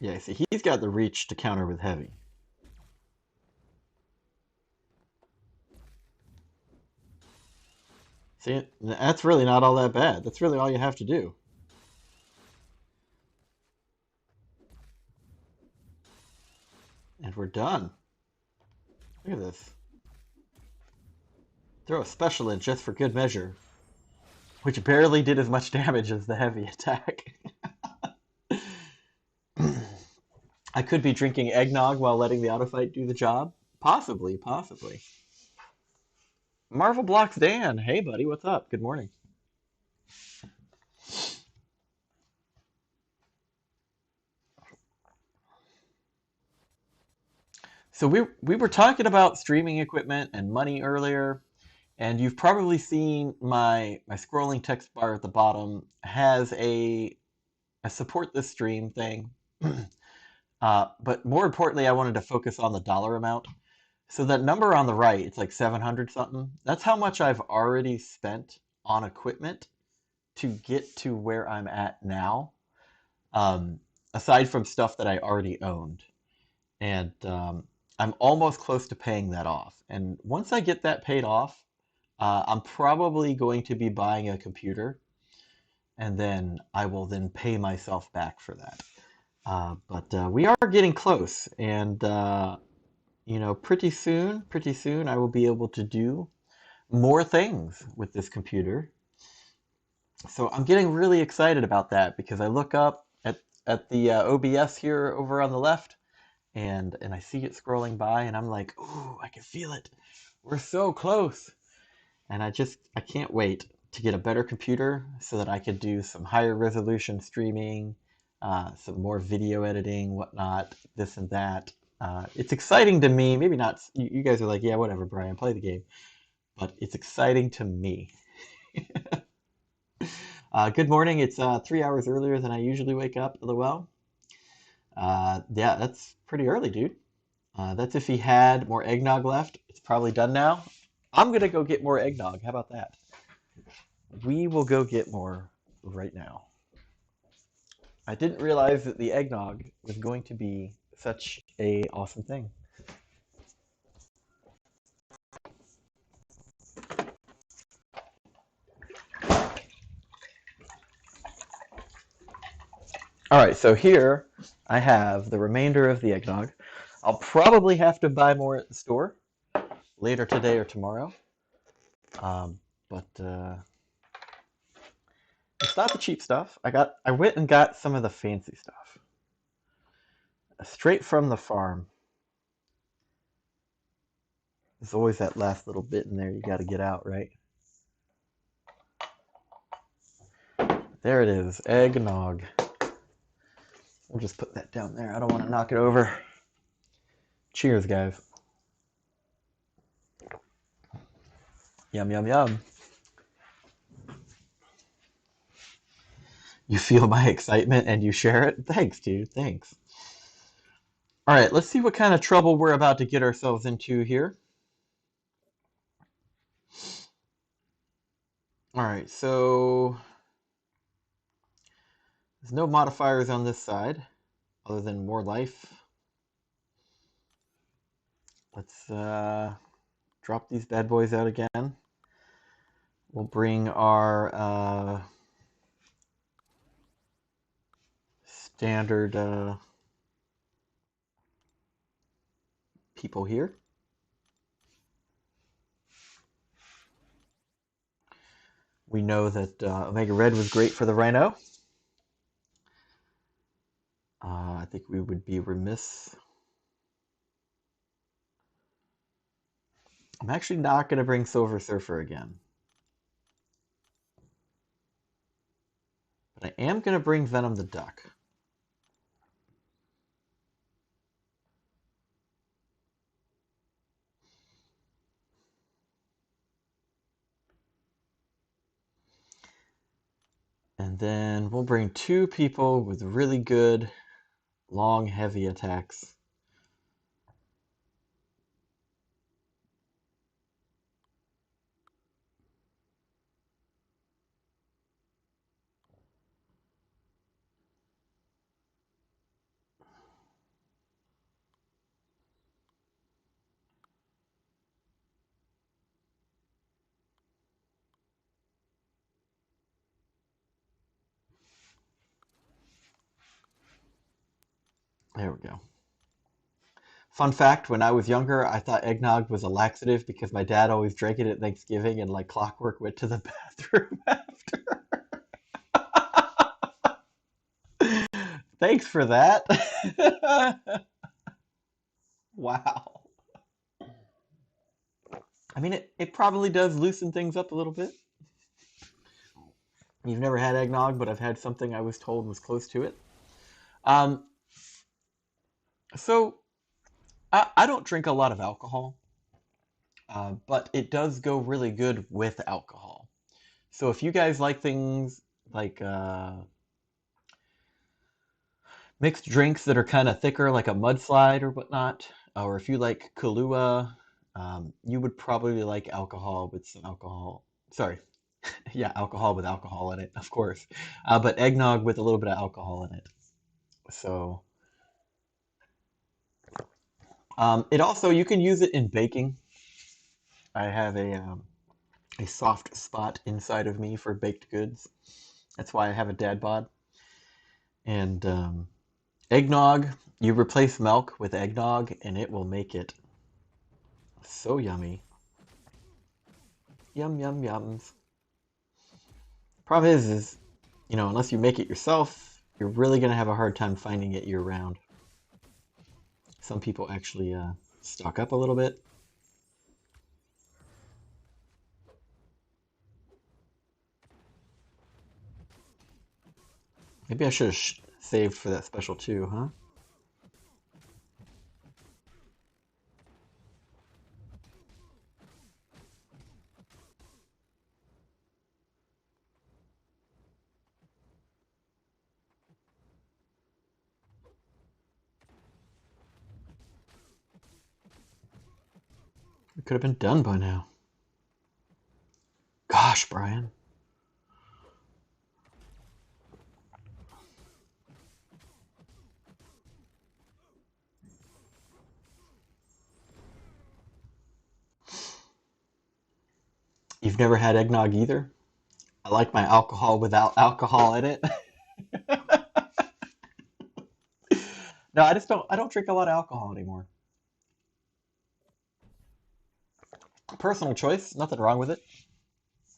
Yeah, see, he's got the reach to counter with heavy. See, that's really not all that bad. That's really all you have to do. And we're done. Look at this. Throw a special in just for good measure, which barely did as much damage as the heavy attack. I could be drinking eggnog while letting the auto fight do the job. Possibly, possibly. Marvel Blocks Dan. Hey, buddy, what's up? Good morning. So we were talking about streaming equipment and money earlier, and you've probably seen my scrolling text bar at the bottom has a support this stream thing. But more importantly, I wanted to focus on the dollar amount. So that number on the right, it's like 700 something. That's how much I've already spent on equipment to get to where I'm at now, aside from stuff that I already owned. And I'm almost close to paying that off. And once I get that paid off, I'm probably going to be buying a computer, and then I will then pay myself back for that. But we are getting close, and you know, pretty soon, I will be able to do more things with this computer. So I'm getting really excited about that because I look up at the OBS here over on the left, and I see it scrolling by, and I'm like, ooh, I can feel it. We're so close. And I can't wait to get a better computer so that I could do some higher resolution streaming, some more video editing, whatnot, this and that. It's exciting to me. Maybe not. You guys are like, yeah, whatever, Brian, play the game. But it's exciting to me. Good morning. It's 3 hours earlier than I usually wake up, LOL. Yeah, that's pretty early, dude. That's if he had more eggnog left. It's probably done now. I'm going to go get more eggnog. How about that? We will go get more right now. I didn't realize that the eggnog was going to be such a awesome thing. All right, so here I have the remainder of the eggnog. I'll probably have to buy more at the store later today or tomorrow. But it's not the cheap stuff. I went and got some of the fancy stuff. Straight from the farm. There's always that last little bit in there you got to get out, right? There it is, eggnog. We'll just put that down there. I don't want to knock it over. Cheers, guys. Yum, yum, yum. You feel my excitement and you share it? Thanks, dude. Thanks. All right, let's see what kind of trouble we're about to get ourselves into here. All right, so there's no modifiers on this side other than more life. Let's drop these bad boys out again. We'll bring our standard people here. We know that Omega Red was great for the Rhino. I think we would be remiss. I'm actually not going to bring Silver Surfer again. But I am going to bring Venom the Duck. And then we'll bring two people with really good, long, heavy attacks. There we go. Fun fact, when I was younger, I thought eggnog was a laxative because my dad always drank it at Thanksgiving and like clockwork went to the bathroom after. Thanks for that. Wow. I mean, it probably does loosen things up a little bit. You've never had eggnog, but I've had something I was told was close to it. Um, so I don't drink a lot of alcohol, but it does go really good with alcohol. So if you guys like things like mixed drinks that are kind of thicker, like a mudslide or whatnot, or if you like Kahlua, you would probably like alcohol with some alcohol. Sorry, yeah, alcohol with alcohol in it, of course, but eggnog with a little bit of alcohol in it. So it also, you can use it in baking. I have a soft spot inside of me for baked goods. That's why I have a dad bod. And eggnog, you replace milk with eggnog, and it will make it so yummy. Yum, yum, yums. Problem is, unless you make it yourself, you're really going to have a hard time finding it year round. Some people actually stock up a little bit. Maybe I should have saved for that special too, huh? It could have been done by now. Gosh, Brian. You've never had eggnog either? I like my alcohol without alcohol in it. No, I don't drink a lot of alcohol anymore. Personal choice, nothing wrong with it.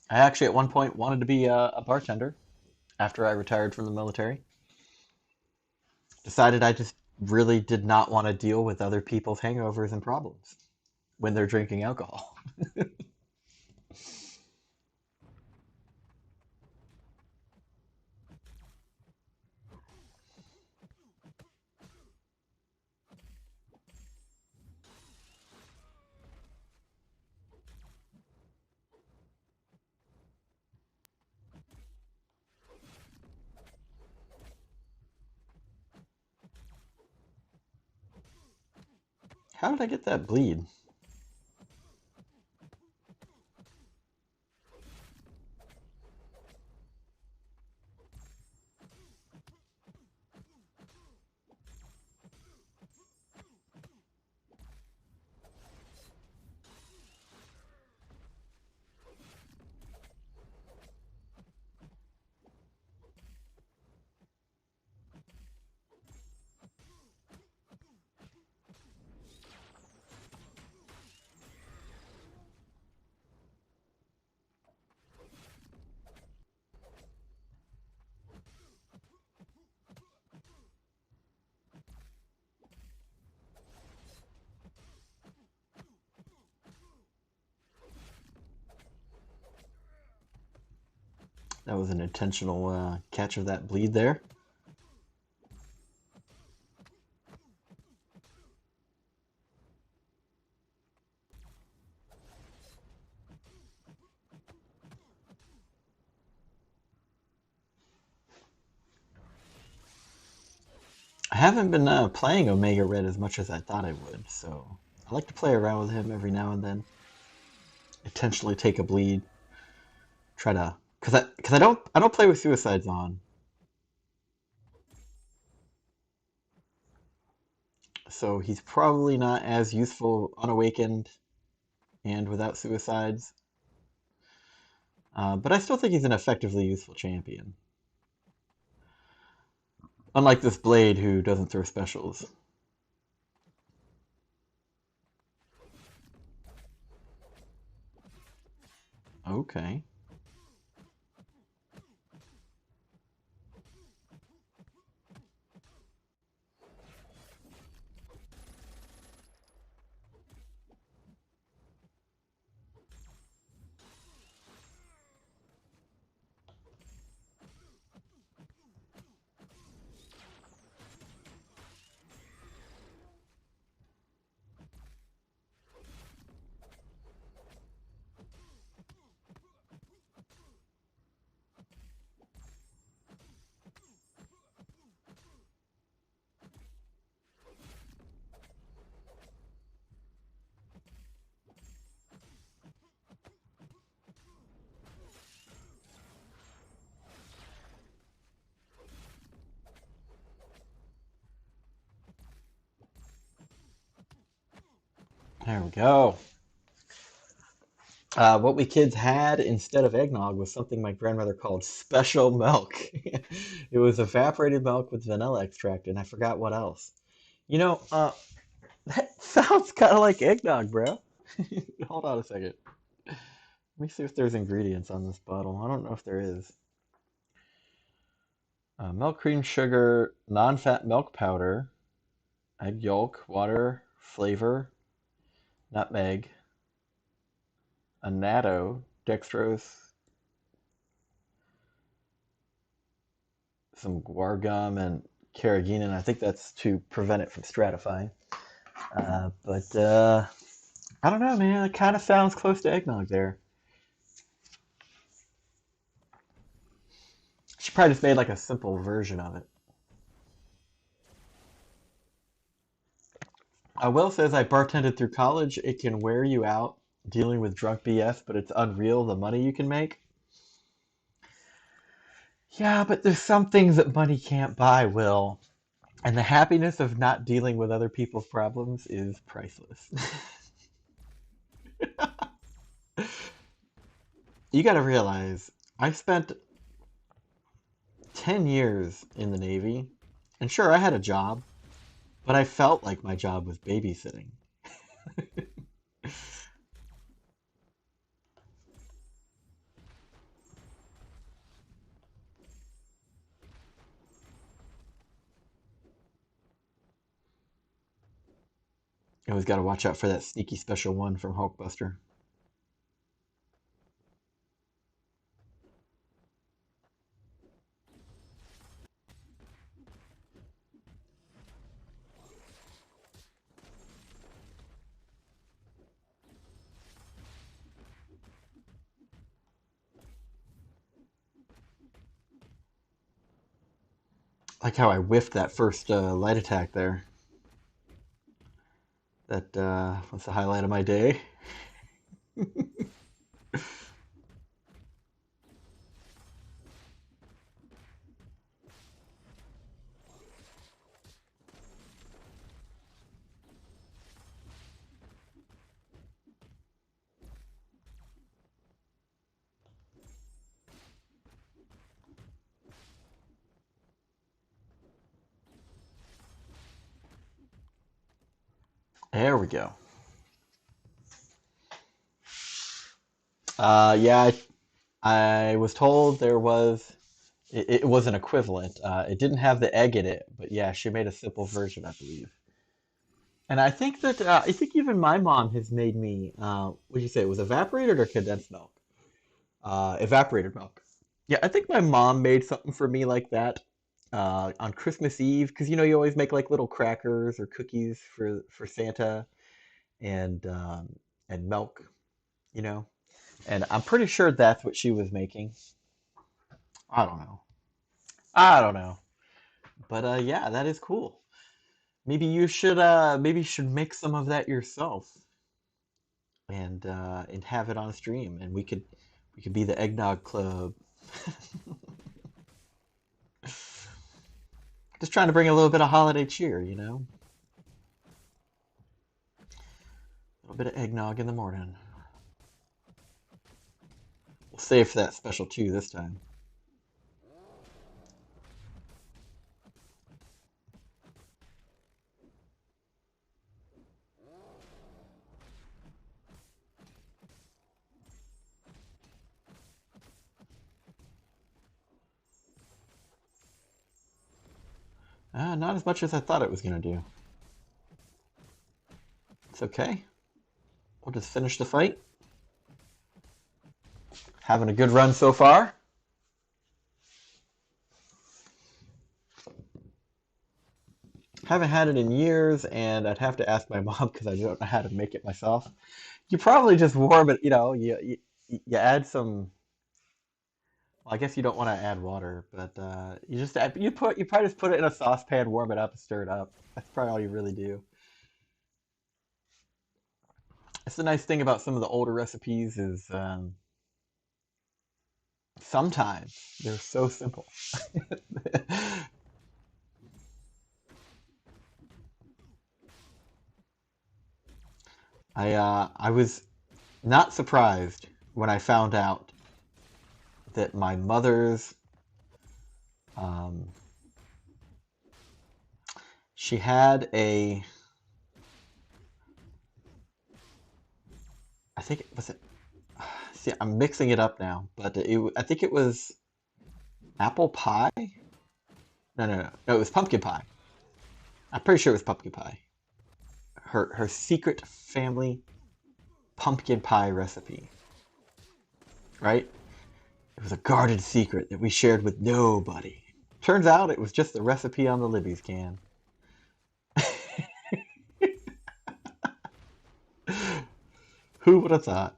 I actually at one point wanted to be a bartender after I retired from the military. Decided I just really did not want to deal with other people's hangovers and problems when they're drinking alcohol. How did I get that bleed? That was an intentional catch of that bleed there. I haven't been playing Omega Red as much as I thought I would, so I like to play around with him every now and then. Intentionally take a bleed, try to, cause I don't play with suicides on, so he's probably not as useful unawakened and without suicides. But I still think he's an effectively useful champion. Unlike this Blade who doesn't throw specials. Okay. There we go. What we kids had instead of eggnog was something my grandmother called special milk. It was evaporated milk with vanilla extract, and I forgot what else. You know, that sounds kind of like eggnog, bro. Hold on a second. Let me see if there's ingredients on this bottle. I don't know if there is. Milk, cream, sugar, non-fat milk powder, egg yolk, water, flavor, nutmeg, annatto, dextrose, some guar gum, and carrageenan. I think that's to prevent it from stratifying. But I don't know, man. It kind of sounds close to eggnog there. She probably just made like a simple version of it. Will says I bartended through college. It can wear you out dealing with drunk BS, but it's unreal the money you can make. Yeah, but there's some things that money can't buy, Will. And the happiness of not dealing with other people's problems is priceless. You got to realize, I spent 10 years in the Navy, and sure, I had a job, but I felt like my job was babysitting. You always got to watch out for that sneaky special one from Hulkbuster. Like how I whiffed that first light attack there. That was the highlight of my day. There we go. Yeah, I was told there was it was an equivalent. It didn't have the egg in it, but yeah, she made a simple version, I believe. And I think that I think even my mom has made me. What did you say? It was evaporated or condensed milk? Evaporated milk. Yeah, I think my mom made something for me like that on Christmas Eve because you always make like little crackers or cookies for Santa and and milk, you know. And I'm pretty sure that's what she was making. I don't know. I don't know. But yeah, that is cool. Maybe you should make some of that yourself and have it on stream and we could be the eggnog club. Just trying to bring a little bit of holiday cheer, A little bit of eggnog in the morning. We'll save for that special two this time. Not as much as I thought it was going to do. It's okay. We'll just finish the fight. Having a good run so far. Haven't had it in years, and I'd have to ask my mom because I don't know how to make it myself. You probably just warm it, you add some. Well, I guess you don't want to add water, but you probably just put it in a saucepan, warm it up, and stir it up. That's probably all you really do. It's the nice thing about some of the older recipes is sometimes they're so simple. I was not surprised when I found out that my mother's um, she had a I think it was it. See, I'm mixing it up now, but I think it was apple pie. No, it was pumpkin pie. I'm pretty sure it was pumpkin pie. Her secret family pumpkin pie recipe, right? It was a guarded secret that we shared with nobody. Turns out it was just the recipe on the Libby's can. Who would have thought?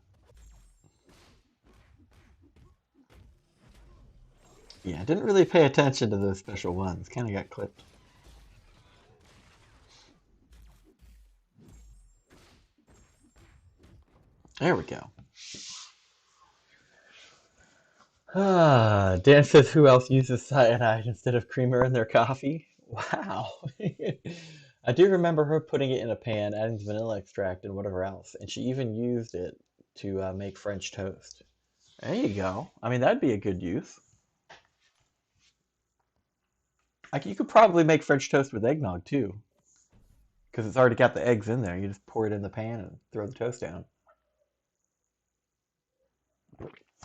Yeah, I didn't really pay attention to those special ones. Kind of got clipped. There we go. Dan says, who else uses cyanide instead of creamer in their coffee? Wow. I do remember her putting it in a pan, adding vanilla extract and whatever else, and she even used it to make French toast. There you go. I mean, that'd be a good use. You could probably make French toast with eggnog too. Because it's already got the eggs in there. You just pour it in the pan and throw the toast down.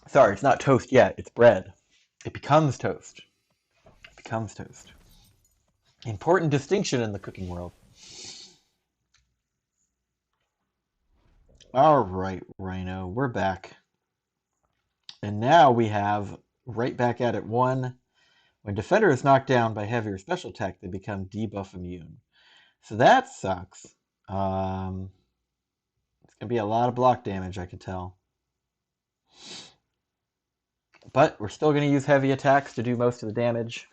Sorry, it's not toast yet. It's bread. It becomes toast. It becomes toast. Important distinction in the cooking world. All right, Rhino, we're back. And now we have right back at it 1. When defender is knocked down by heavy or special attack, they become debuff immune. So that sucks. It's going to be a lot of block damage, I can tell. But we're still going to use heavy attacks to do most of the damage.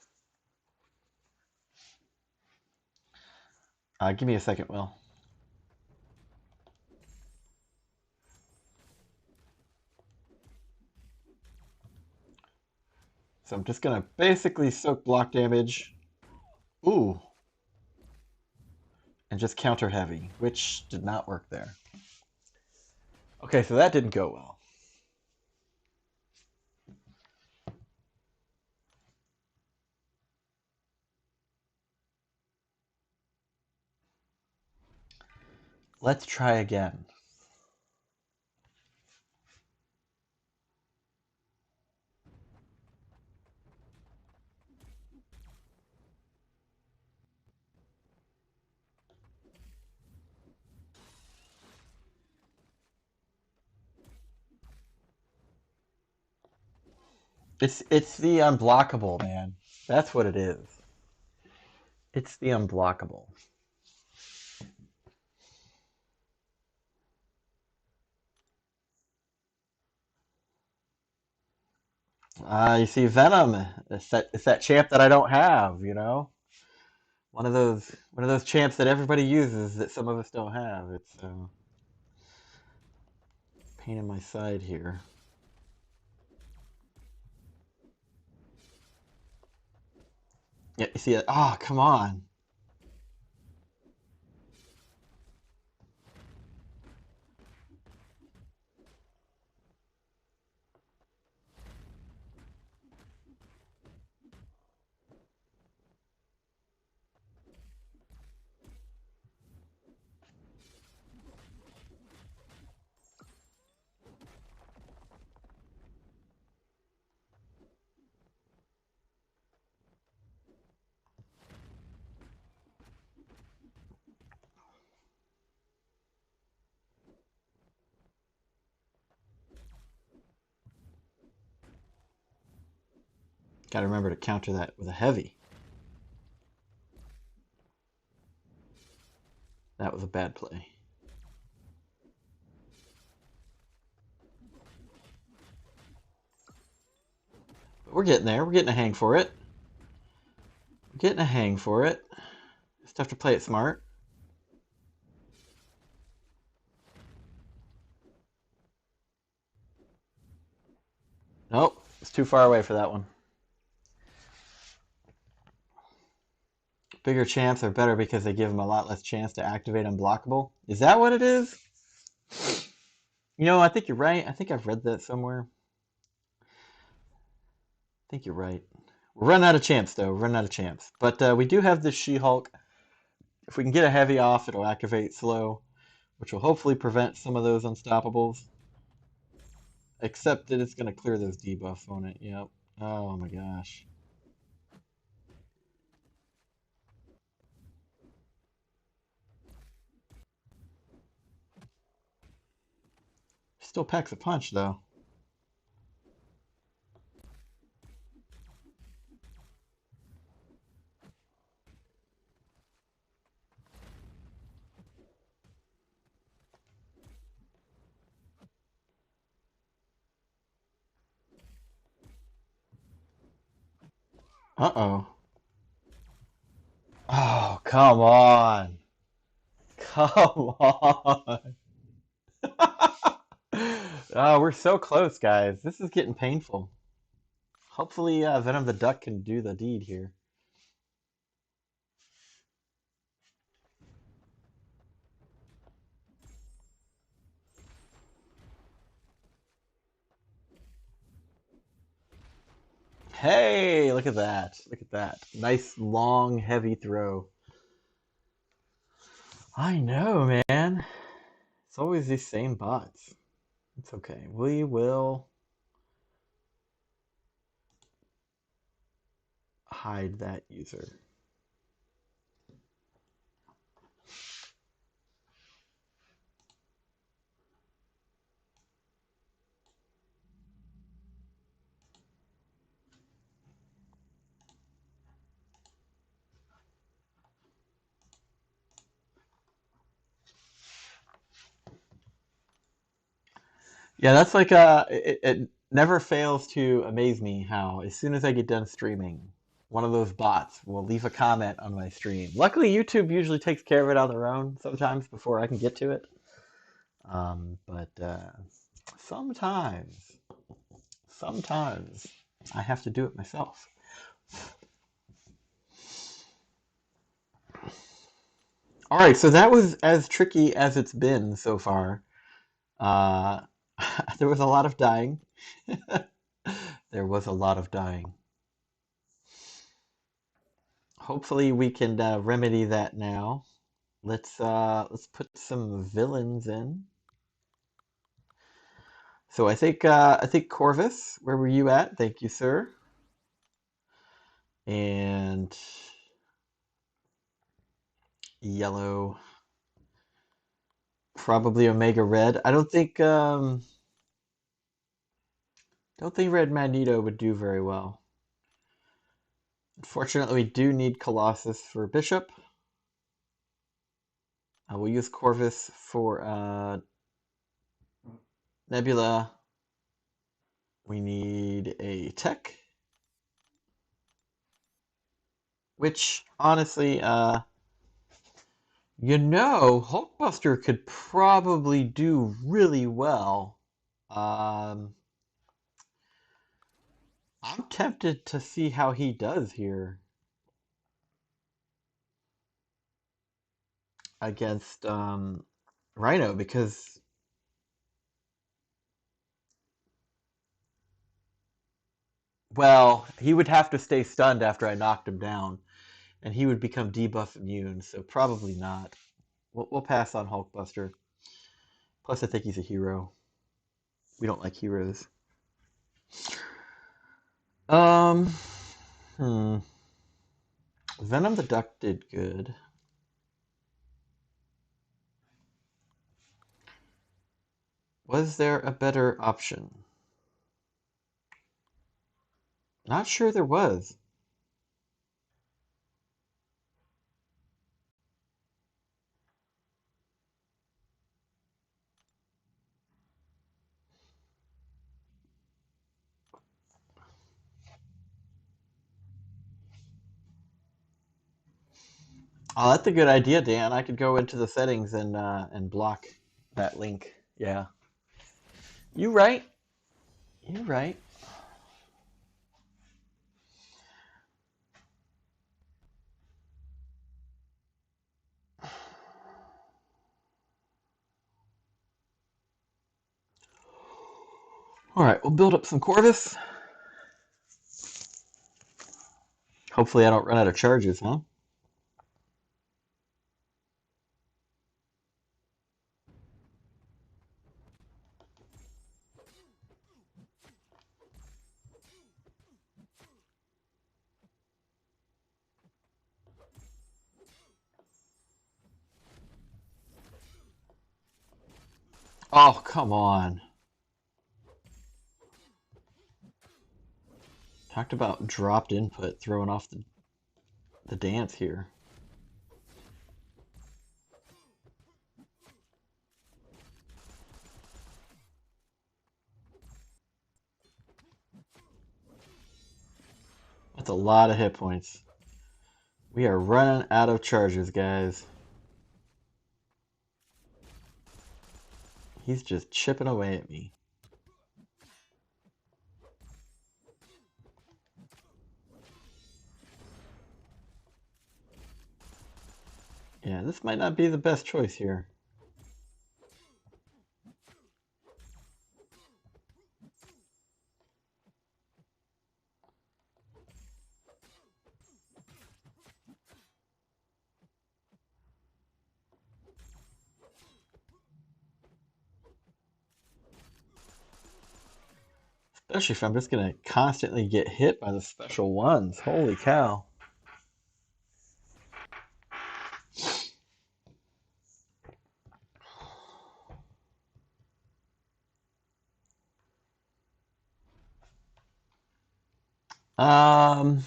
Give me a second, Will. So I'm just going to basically soak block damage. Ooh. And just counter heavy, which did not work there. Okay, so that didn't go well. Let's try again. It's the unblockable, man. That's what it is. It's the unblockable. You see, Venom. It's that champ that I don't have. You know, one of those champs that everybody uses that some of us don't have. It's pain in my side here. Yeah, you see it. Oh, come on. Got to remember to counter that with a heavy. That was a bad play. But we're getting there. We're getting a hang for it. We're getting a hang for it. Just have to play it smart. Nope, it's too far away for that one. Bigger champs are better because they give them a lot less chance to activate unblockable. Is that what it is? You know, I think you're right. I think I've read that somewhere. I think you're right. We're running out of champs, though. We're running out of champs. But we do have this She-Hulk. If we can get a heavy off, it'll activate slow, which will hopefully prevent some of those unstoppables. Except that it's going to clear those debuffs on it. Yep. Oh my gosh. Still packs a punch, though. Uh-oh. Oh, come on. Come on. Oh, we're so close, guys. This is getting painful. Hopefully, Venom the Duck can do the deed here. Hey, look at that. Look at that. Nice, long, heavy throw. I know, man. It's always these same bots. It's okay. We will hide that user. Yeah, that's like it never fails to amaze me how as soon as I get done streaming, one of those bots will leave a comment on my stream. Luckily, YouTube usually takes care of it on their own sometimes before I can get to it. But sometimes, sometimes I have to do it myself. All right, so that was as tricky as it's been so far. Uh, there was a lot of dying. There was a lot of dying. Hopefully, we can remedy that now. Let's put some villains in. So I think Corvus, where were you at? Thank you, sir. And yellow, probably Omega Red. I don't think Red Magneto would do very well. Unfortunately, we do need Colossus for Bishop. We'll use Corvus for Nebula. We need a tech, which honestly, Hulkbuster could probably do really well. Um, I'm tempted to see how he does here against Rhino because, well, he would have to stay stunned after I knocked him down, and he would become debuff immune, so probably not. We'll pass on Hulkbuster. Plus, I think he's a hero. We don't like heroes. Um, hmm. Venom the Duck did good. Was there a better option? Not sure there was. Oh, that's a good idea, Dan. I could go into the settings and block that link. Yeah. You right. You right. All right, we'll build up some Corvus. Hopefully I don't run out of charges, huh? Oh, come on. Talked about dropped input throwing off the dance here. That's a lot of hit points. We are running out of charges, guys. He's just chipping away at me. Yeah, this might not be the best choice here. Especially if I'm just gonna constantly get hit by the special ones. Holy cow. Um,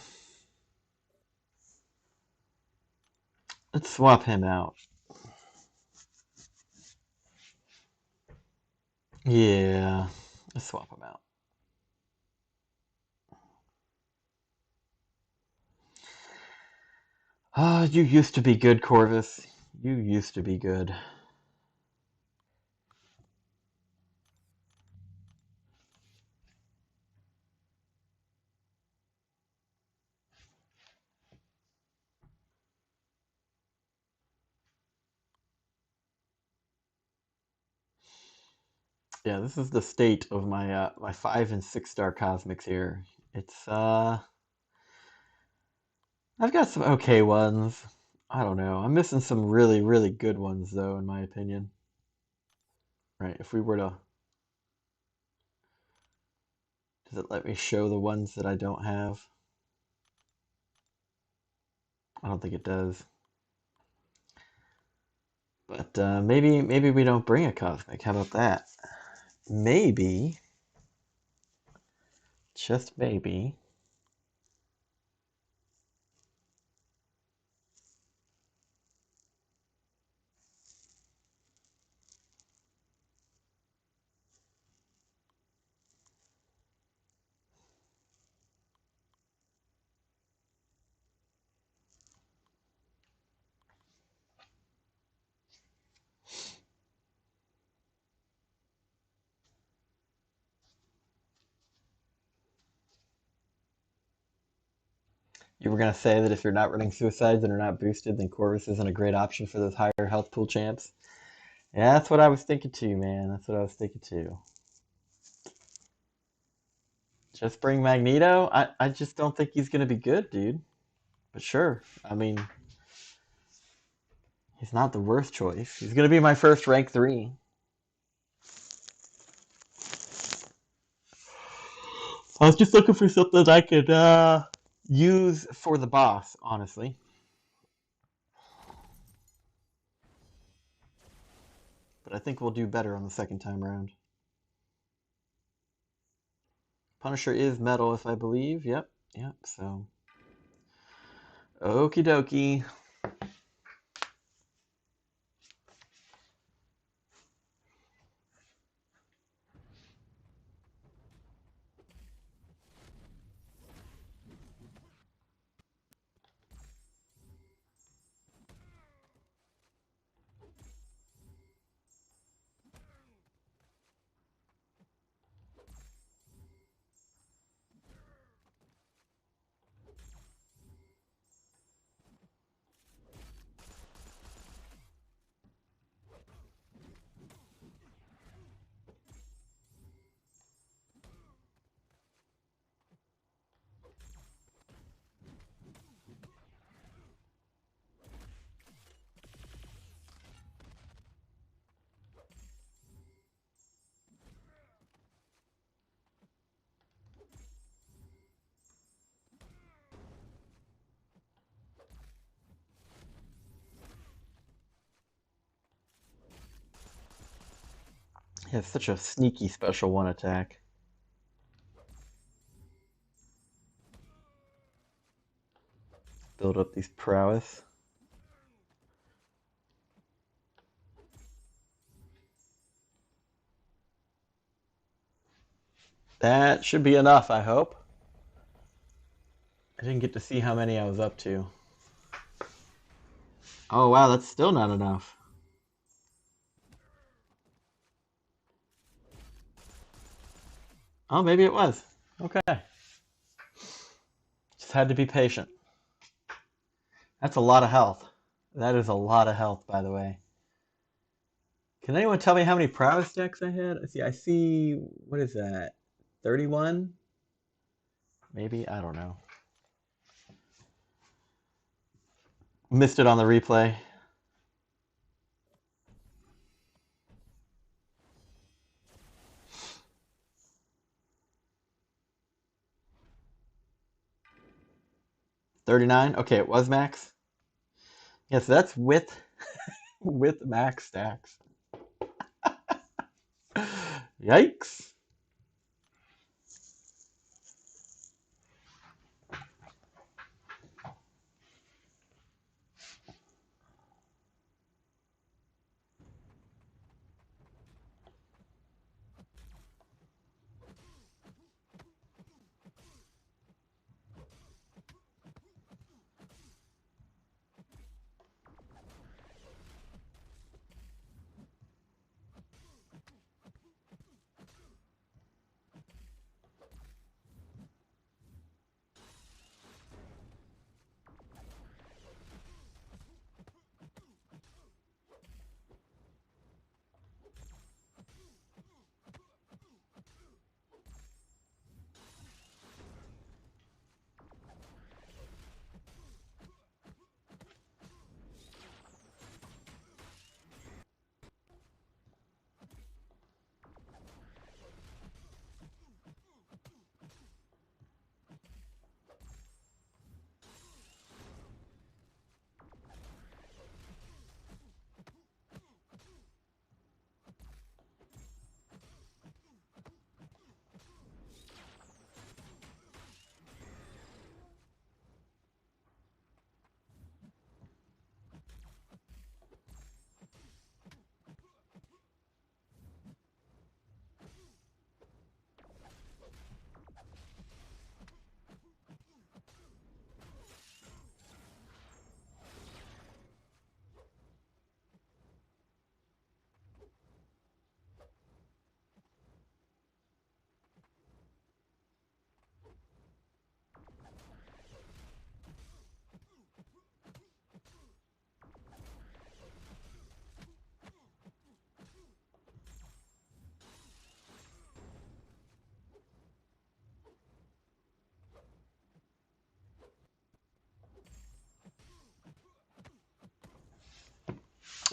let's swap him out. Yeah, let's swap him out. Ah, you used to be good, Corvus. You used to be good. Yeah, this is the state of my 5 and 6 star cosmics here. It's I've got some okay ones. I don't know. I'm missing some really, really good ones though, in my opinion. Right, if we were to, does it let me show the ones that I don't have? I don't think it does. But maybe we don't bring a cosmic. How about that? Maybe, just maybe, you were gonna say that if you're not running suicides and are not boosted, then Corvus isn't a great option for those higher health pool champs. Yeah, that's what I was thinking too, man. That's what I was thinking too. Just bring Magneto? I just don't think he's gonna be good, dude. But sure. I mean, he's not the worst choice. He's gonna be my first rank 3. I was just looking for something I could use for the boss, honestly. But I think we'll do better on the second time around. Punisher is metal, if I believe. Yep, yep. So, okie dokie. He has such a sneaky special 1 attack. Build up these prowess. That should be enough, I hope. I didn't get to see how many I was up to. Oh wow, that's still not enough. Oh, maybe it was. Okay. Just had to be patient. That's a lot of health. That is a lot of health, by the way. Can anyone tell me how many prowess decks I had? I see, what is that? 31? Maybe? I don't know. Missed it on the replay. 39? Okay, it was max. Yeah, so that's with with max stacks. Yikes.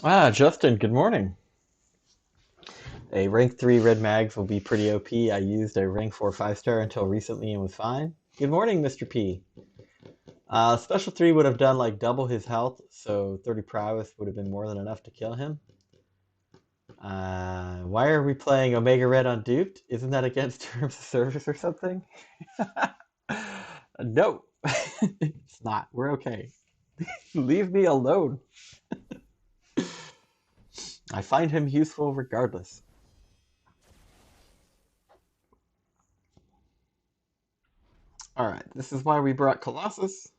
Ah, Justin, good morning. A rank 3 red mags will be pretty OP. I used a rank 4 5-star until recently and was fine. Good morning, Mr. P. Special 3 would have done like double his health, so 30 prowess would have been more than enough to kill him. Why are we playing Omega Red on Duped? Isn't that against terms of service or something? No, it's not. We're okay. Leave me alone. I find him useful regardless. Alright, this is why we brought Colossus.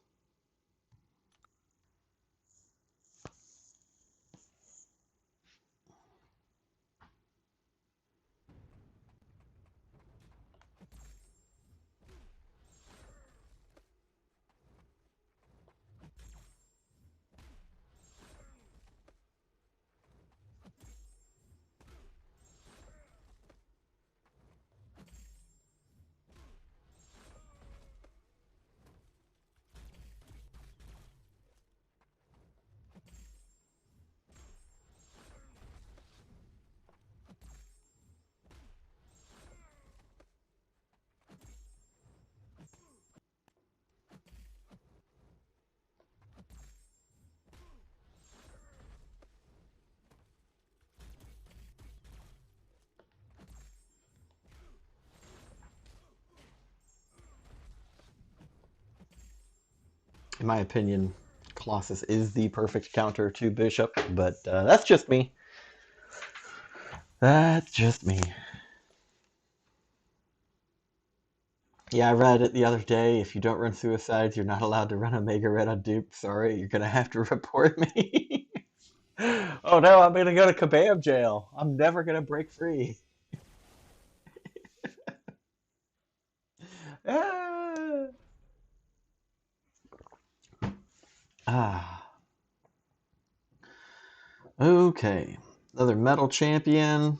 In my opinion, Colossus is the perfect counter to Bishop, but that's just me. That's just me. Yeah, I read it the other day. If you don't run suicides, you're not allowed to run Omega Red on Dupe. Sorry, you're gonna have to report me. Oh no, I'm gonna go to Kabam jail. I'm never gonna break free. Ah. Ah. Okay. Another metal champion.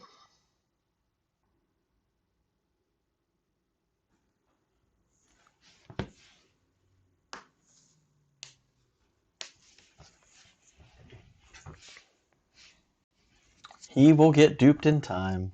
He will get duped in time.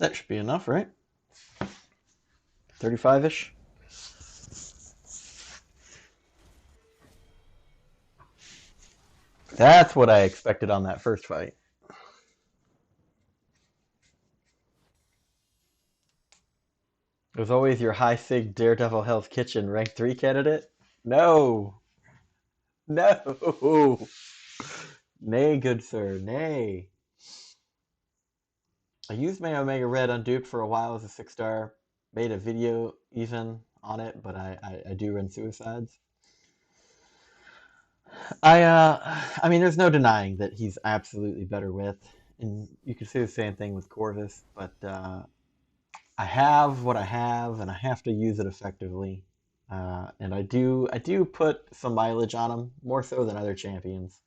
That should be enough, right? 35-ish. That's what I expected on that first fight. It was always your high sig Daredevil Hell's Kitchen rank 3 candidate? No! No! Nay, good sir, nay. I used my Omega Red unduped for a while as a 6-star. Made a video even on it, but I do run suicides. I mean, there's no denying that he's absolutely better with, and you could say the same thing with Corvus, but I have what I have, and I have to use it effectively. And I do put some mileage on him, more so than other champions.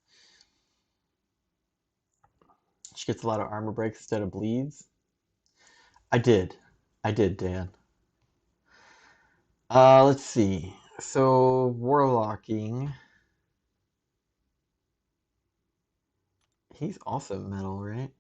She gets a lot of armor breaks instead of bleeds. I did, Dan. Let's see. So Warlocking, he's also metal, right?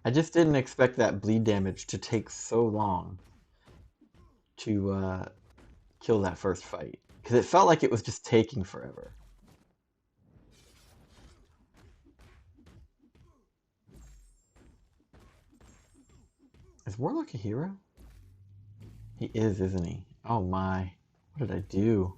I just didn't expect that bleed damage to take so long to kill that first fight, because it felt like it was just taking forever. Is Warlock a hero? He is, isn't he? Oh my. What did I do?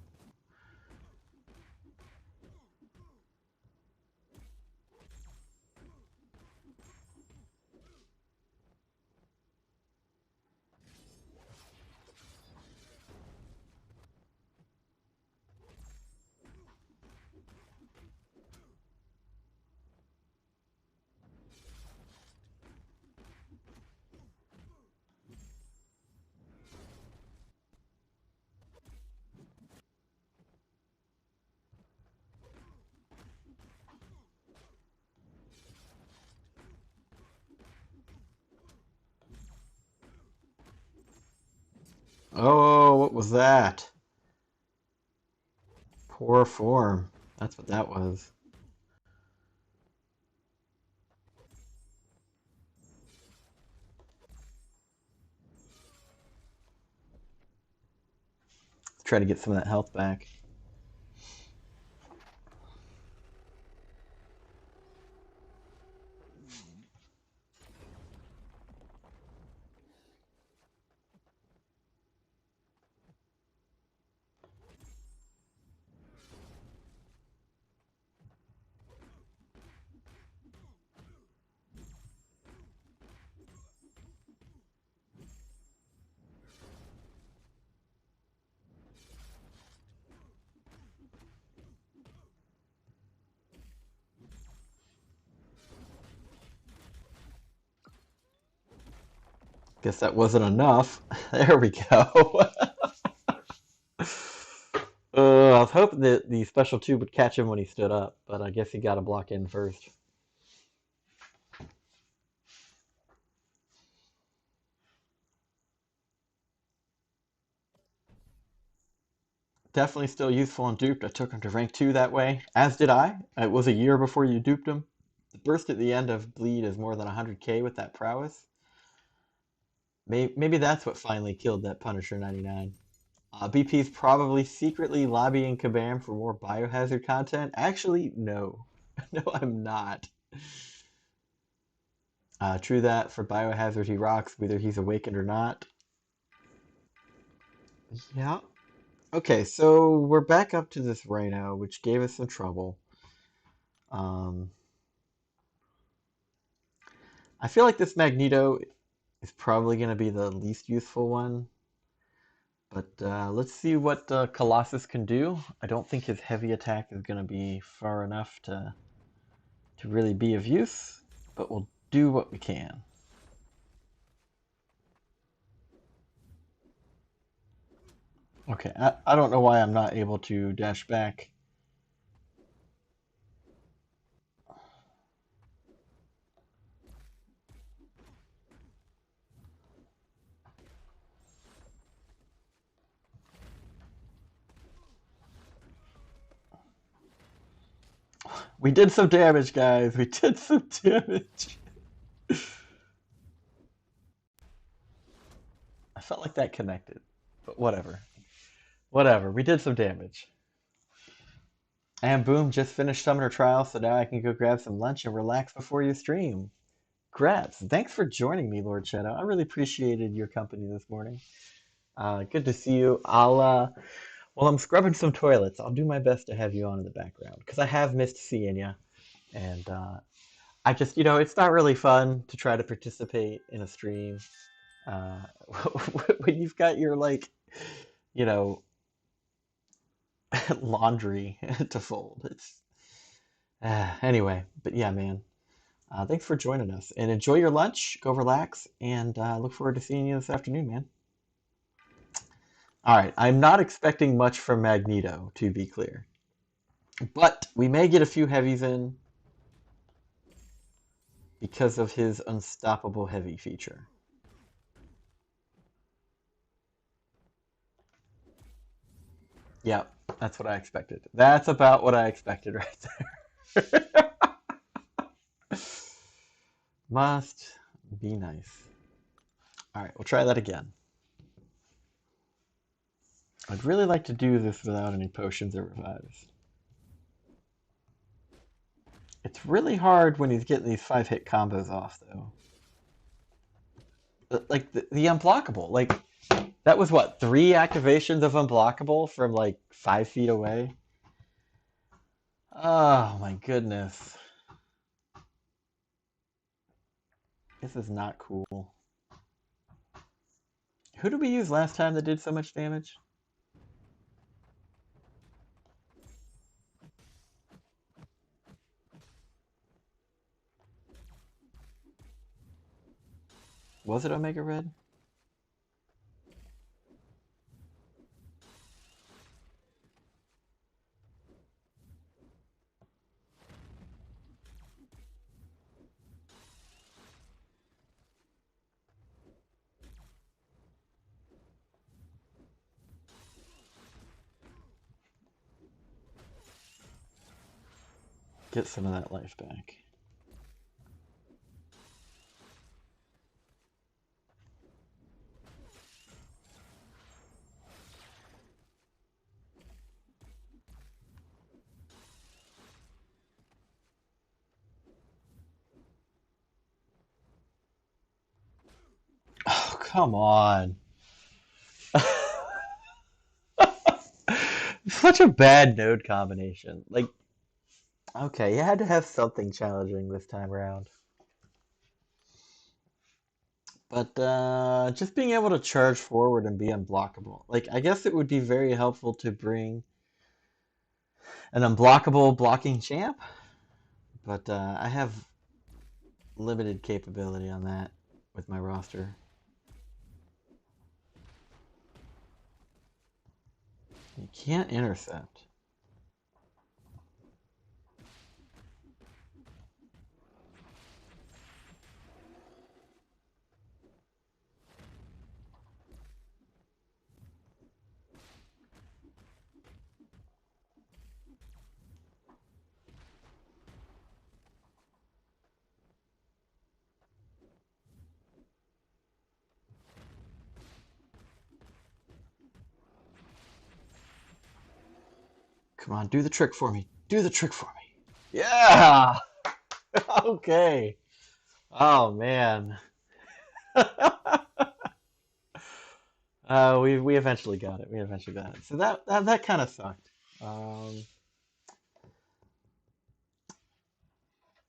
Oh, what was that? Poor form. That's what that was. Let's try to get some of that health back. Guess that wasn't enough. There we go. I was hoping that the special 2 would catch him when he stood up, but I guess he got a block in first. Definitely still useful and duped. I took him to rank 2 that way, as did I. It was a year before you duped him. The burst at the end of Bleed is more than 100k with that prowess. Maybe that's what finally killed that Punisher 99. BP's probably secretly lobbying Kabam for more Biohazard content. Actually, no. No, I'm not. True that, for Biohazard he rocks, whether he's awakened or not. Yeah. Okay, so we're back up to this Rhino, which gave us some trouble. I feel like this Magneto is probably going to be the least useful one. But let's see what Colossus can do. I don't think his heavy attack is going to be far enough to really be of use, but we'll do what we can. Okay, I don't know why I'm not able to dash back. We did some damage, guys. We did some damage. I felt like that connected, but whatever. Whatever. We did some damage. And boom, just finished Summoner Trial, so now I can go grab some lunch and relax before you stream. Grats. Thanks for joining me, Lord Shadow. I really appreciated your company this morning. Good to see you. While I'm scrubbing some toilets, I'll do my best to have you on in the background, because I have missed seeing you. And I just, it's not really fun to try to participate in a stream when you've got your, you know, laundry to fold. It's anyway, but yeah, man. Thanks for joining us, and enjoy your lunch. Go relax, and look forward to seeing you this afternoon, man. All right, I'm not expecting much from Magneto, to be clear, but we may get a few heavies in because of his unstoppable heavy feature. Yeah, that's what I expected. That's about what I expected right there. Must be nice. All right, we'll try that again. I'd really like to do this without any potions or revives. It's really hard when he's getting these 5-hit combos off, though. Like, the unblockable. Like, that was, what, 3 activations of unblockable from, 5 feet away? Oh, my goodness. This is not cool. Who did we use last time that did so much damage? Was it Omega Red? Get some of that life back. Oh, come on. Such a bad node combination. Okay, you had to have something challenging this time around. But just being able to charge forward and be unblockable. I guess it would be very helpful to bring an unblockable blocking champ, but I have limited capability on that with my roster. You can't intercept. Come on, do the trick for me. Do the trick for me. Yeah! Okay. Oh, man. We eventually got it. We eventually got it. So that kind of sucked.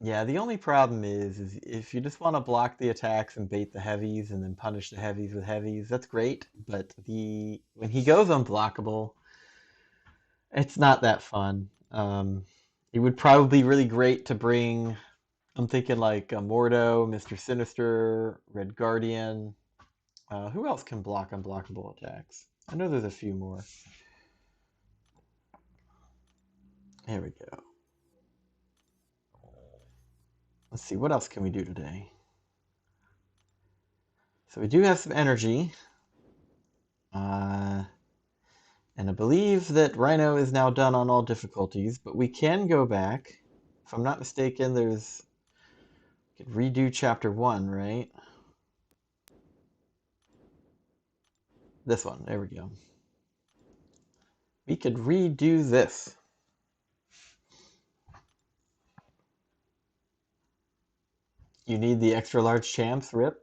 Yeah, the only problem is if you just want to block the attacks and bait the heavies and then punish the heavies with heavies, that's great. But when he goes unblockable, it's not that fun. It would probably be really great to bring. I'm thinking like Mordo, Mr. Sinister, Red Guardian. Who else can block unblockable attacks? I know there's a few more. Here we go. Let's see, what else can we do today? So we do have some energy. And I believe that Rhino is now done on all difficulties, but we can go back If I'm not mistaken, there's... Could redo chapter 1, right? This one. There we go. We could redo this. You need the extra large champs, Rip?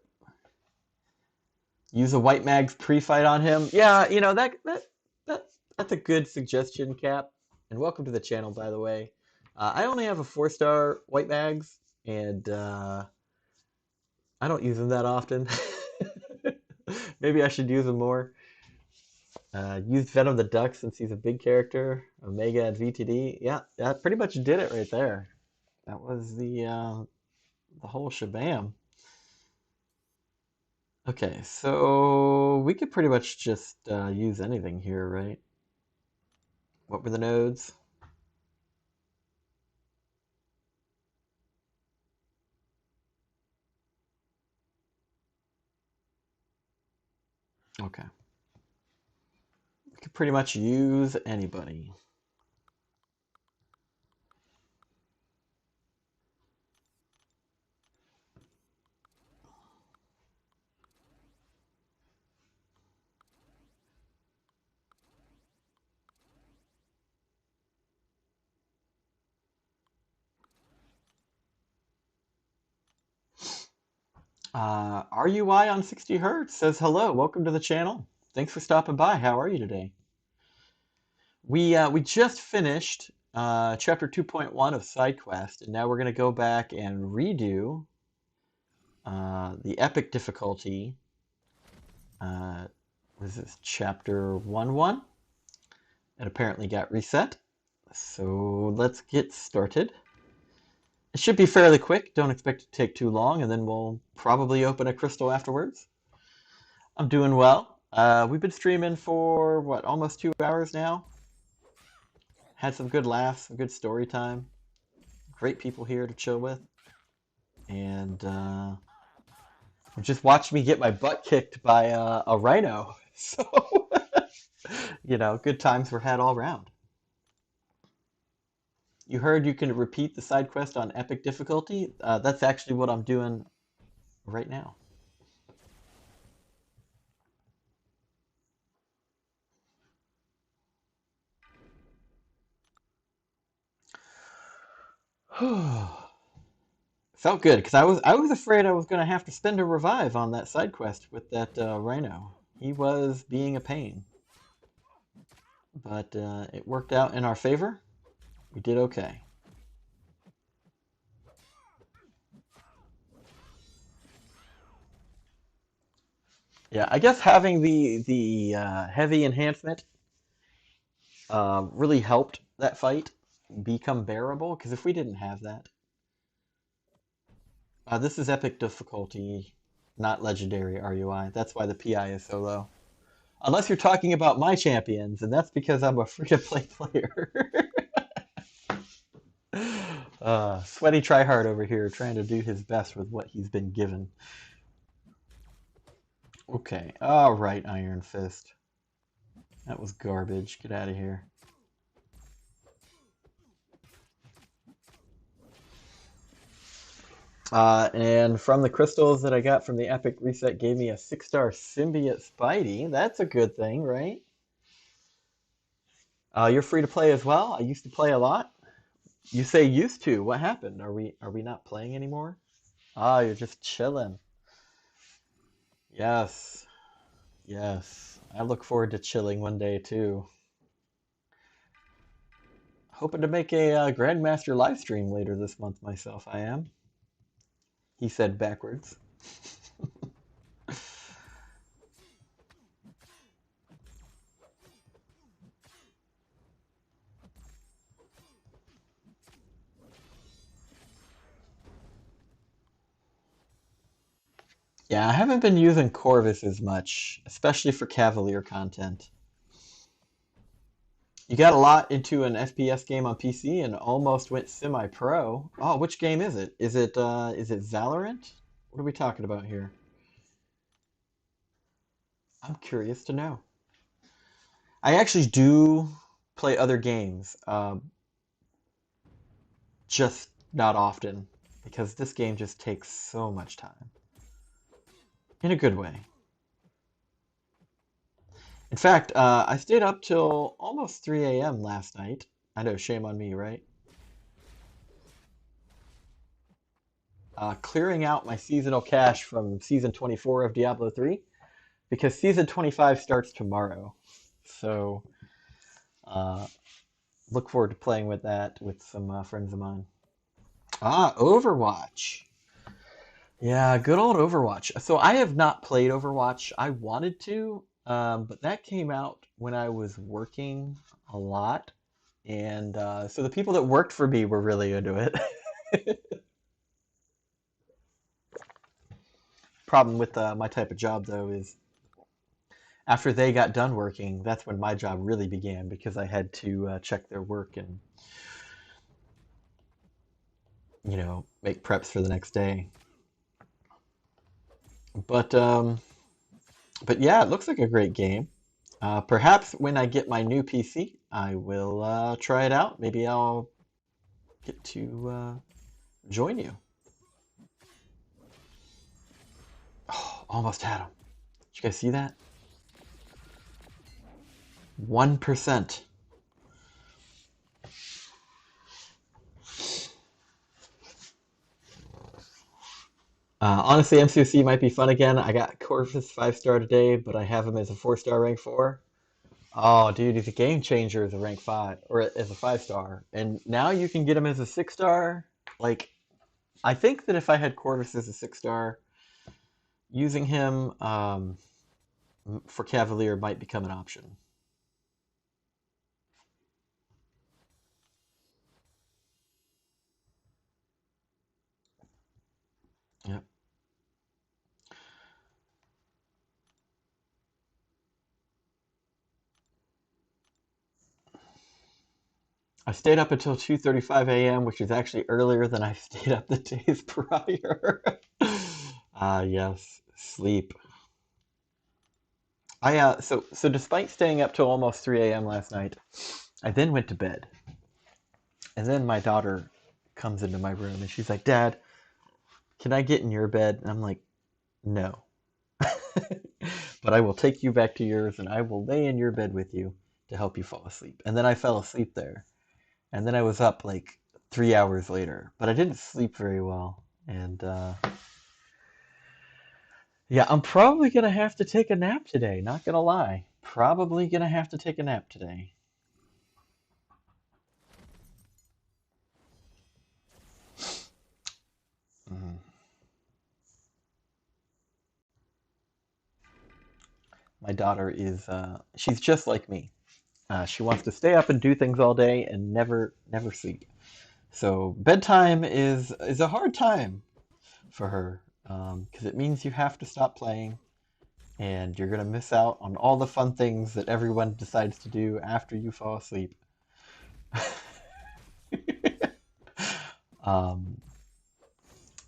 Use a white mag's pre-fight on him. Yeah, you know, that's a good suggestion, Cap. And welcome to the channel, by the way. I only have a 4-star white mags, and I don't use them that often. Maybe I should use them more. Use Venom the Duck since he's a big character. Omega and VTD. Yeah, that pretty much did it right there. That was the whole shabam. Okay, so we could pretty much just use anything here, right? What were the nodes? Okay. We could pretty much use anybody. RUI on 60 Hertz says hello, welcome to the channel. Thanks for stopping by. How are you today? We just finished chapter 2.1 of SideQuest, and now we're gonna go back and redo the epic difficulty. What is this? Chapter 1.1. It apparently got reset. So let's get started. It should be fairly quick. Don't expect it to take too long, and then we'll probably open a crystal afterwards. I'm doing well. We've been streaming for, what, almost 2 hours now? Had some good laughs, some good story time. Great people here to chill with. And just watch me get my butt kicked by a rhino. So, you know, good times were had all around. You heard you can repeat the side quest on epic difficulty? That's actually what I'm doing right now. Felt good because I was afraid I was gonna have to spend a revive on that side quest with that rhino. He was being a pain, but it worked out in our favor. We did okay. Yeah, I guess having the heavy enhancement really helped that fight become bearable. Because if we didn't have that, this is epic difficulty, not legendary RUI. That's why the PI is so low. Unless you're talking about my champions, and that's because I'm a free-to-play player. Sweaty tryhard over here trying to do his best with what he's been given. Okay, alright, Iron Fist. That was garbage. Get out of here. And from the crystals that I got from the Epic Reset gave me a 6-star Symbiote Spidey. That's a good thing, right? You're free to play as well? I used to play a lot. You say used to. What happened? Are we not playing anymore? You're just chilling. Yes. Yes. I look forward to chilling one day too. Hoping to make a Grandmaster live stream later this month myself, I am. He said backwards. Yeah, I haven't been using Corvus as much, especially for Cavalier content. You got a lot into an FPS game on PC and almost went semi-pro. Oh, which game is it? Is it Valorant? What are we talking about here? I'm curious to know. I actually do play other games. Just not often, because this game just takes so much time. In a good way. In fact, I stayed up till almost 3 a.m. last night. I know, shame on me, right? Clearing out my seasonal cache from Season 24 of Diablo 3, because Season 25 starts tomorrow. So, uh, look forward to playing with that with some friends of mine. Ah, Overwatch. Yeah, good old Overwatch. So I have not played Overwatch. I wanted to, but that came out when I was working a lot. And so the people that worked for me were really into it. Problem with my type of job, though, is after they got done working, that's when my job really began because I had to check their work and, make preps for the next day. But but yeah, it looks like a great game. Perhaps when I get my new PC, I will try it out. Maybe I'll get to join you. Oh, almost had him. Did you guys see that? 1%. Honestly, MCoC might be fun again. I got Corvus 5-star today, but I have him as a 4-star rank 4. Oh, dude, he's a game changer as a rank 5, or as a 5-star. And now you can get him as a 6-star. Like, I think that if I had Corvus as a 6-star, using him for Cavalier might become an option. Yep. I stayed up until 2:35 a.m., which is actually earlier than I stayed up the days prior. Yes, sleep. So despite staying up till almost 3 a.m. last night, I then went to bed. And then my daughter comes into my room and she's like, "Dad, can I get in your bed?" And I'm like, "No." But I will take you back to yours and I will lay in your bed with you to help you fall asleep. And then I fell asleep there. And then I was up like 3 hours later, but I didn't sleep very well. And yeah, I'm probably gonna have to take a nap today, not gonna lie. Probably gonna have to take a nap today. Mhm. My daughter is she's just like me. She wants to stay up and do things all day and never sleep. So bedtime is a hard time for her because it means you have to stop playing and you're gonna miss out on all the fun things that everyone decides to do after you fall asleep. um,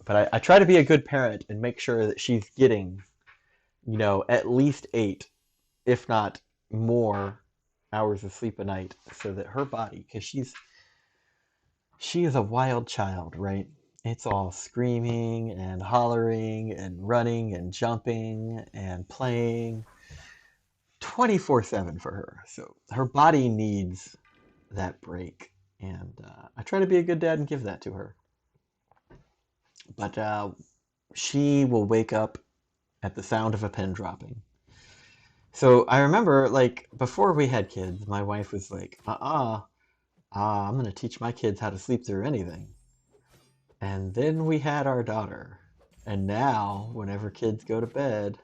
but I try to be a good parent and make sure that she's getting, at least 8, if not more, hours of sleep a night, so that her body, because she is a wild child, right? It's all screaming and hollering and running and jumping and playing 24/7 for her. So her body needs that break. And I try to be a good dad and give that to her. But she will wake up at the sound of a pen dropping. So I remember, like, before we had kids, my wife was like, I'm going to teach my kids how to sleep through anything. And then we had our daughter. And now, whenever kids go to bed,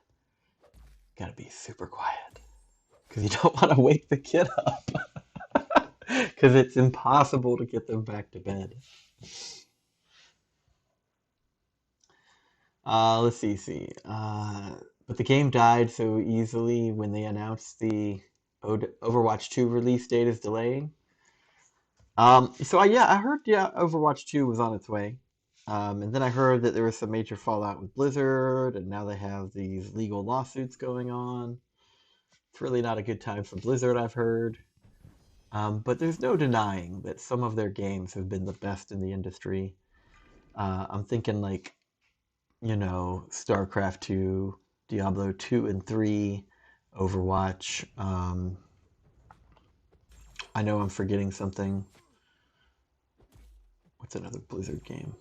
gotta be super quiet. Because you don't want to wake the kid up. Because it's impossible to get them back to bed. Let's see. But the game died so easily when they announced the Overwatch 2 release date is delaying. I heard Overwatch 2 was on its way. And then I heard that there was some major fallout with Blizzard, and now they have these legal lawsuits going on. It's really not a good time for Blizzard, I've heard. But there's no denying that some of their games have been the best in the industry. I'm thinking like, StarCraft 2, Diablo 2 and 3, Overwatch. I know I'm forgetting something. What's another Blizzard game?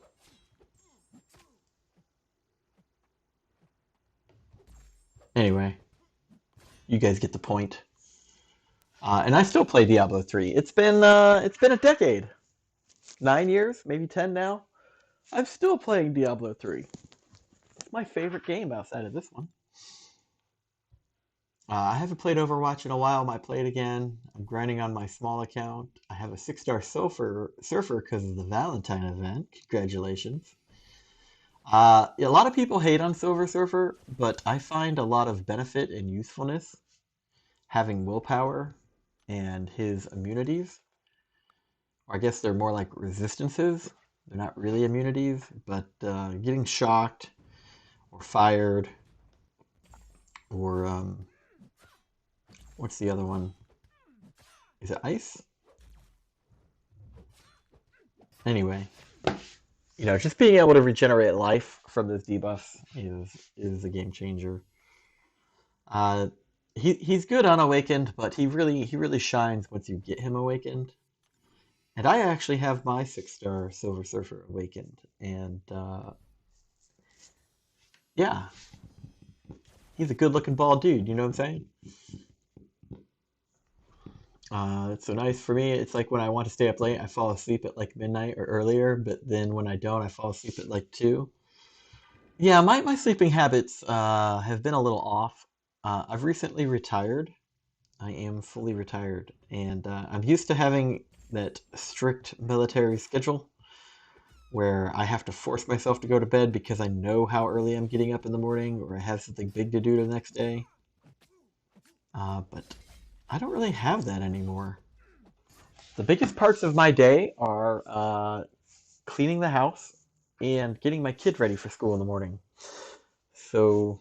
Anyway, you guys get the point. And I still play Diablo 3. It's been a decade. 9 years, maybe 10 now. I'm still playing Diablo 3. It's my favorite game outside of this one. I haven't played Overwatch in a while. Might play it again. I'm grinding on my small account. I have a 6-star surfer because of the Valentine event. Congratulations. A lot of people hate on Silver Surfer, but I find a lot of benefit and usefulness having willpower and his immunities. Or I guess they're more like resistances. They're not really immunities, but getting shocked or fired or what's the other one? Is it ice? Anyway, just being able to regenerate life from those debuffs is a game changer. Uh, he's good unawakened, but he really shines once you get him awakened. And I actually have my 6-star Silver Surfer awakened, and yeah, he's a good-looking bald dude. You know what I'm saying? It's so nice for me. It's like when I want to stay up late, I fall asleep at like midnight or earlier, but then when I don't, I fall asleep at like 2. Yeah, my sleeping habits have been a little off. I've recently retired. I am fully retired, and I'm used to having that strict military schedule where I have to force myself to go to bed because I know how early I'm getting up in the morning or I have something big to do the next day. But I don't really have that anymore. The biggest parts of my day are cleaning the house and getting my kid ready for school in the morning. So,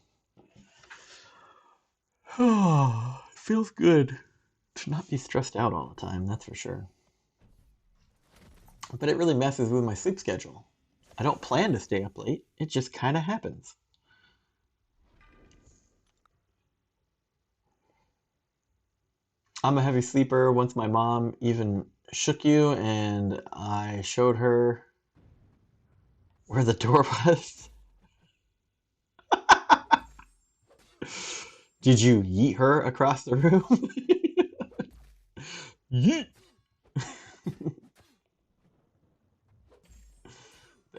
it feels good to not be stressed out all the time, that's for sure. But it really messes with my sleep schedule. I don't plan to stay up late, it just kind of happens. I'm a heavy sleeper. Once my mom even shook you and I showed her where the door was. Did you yeet her across the room? Yeet!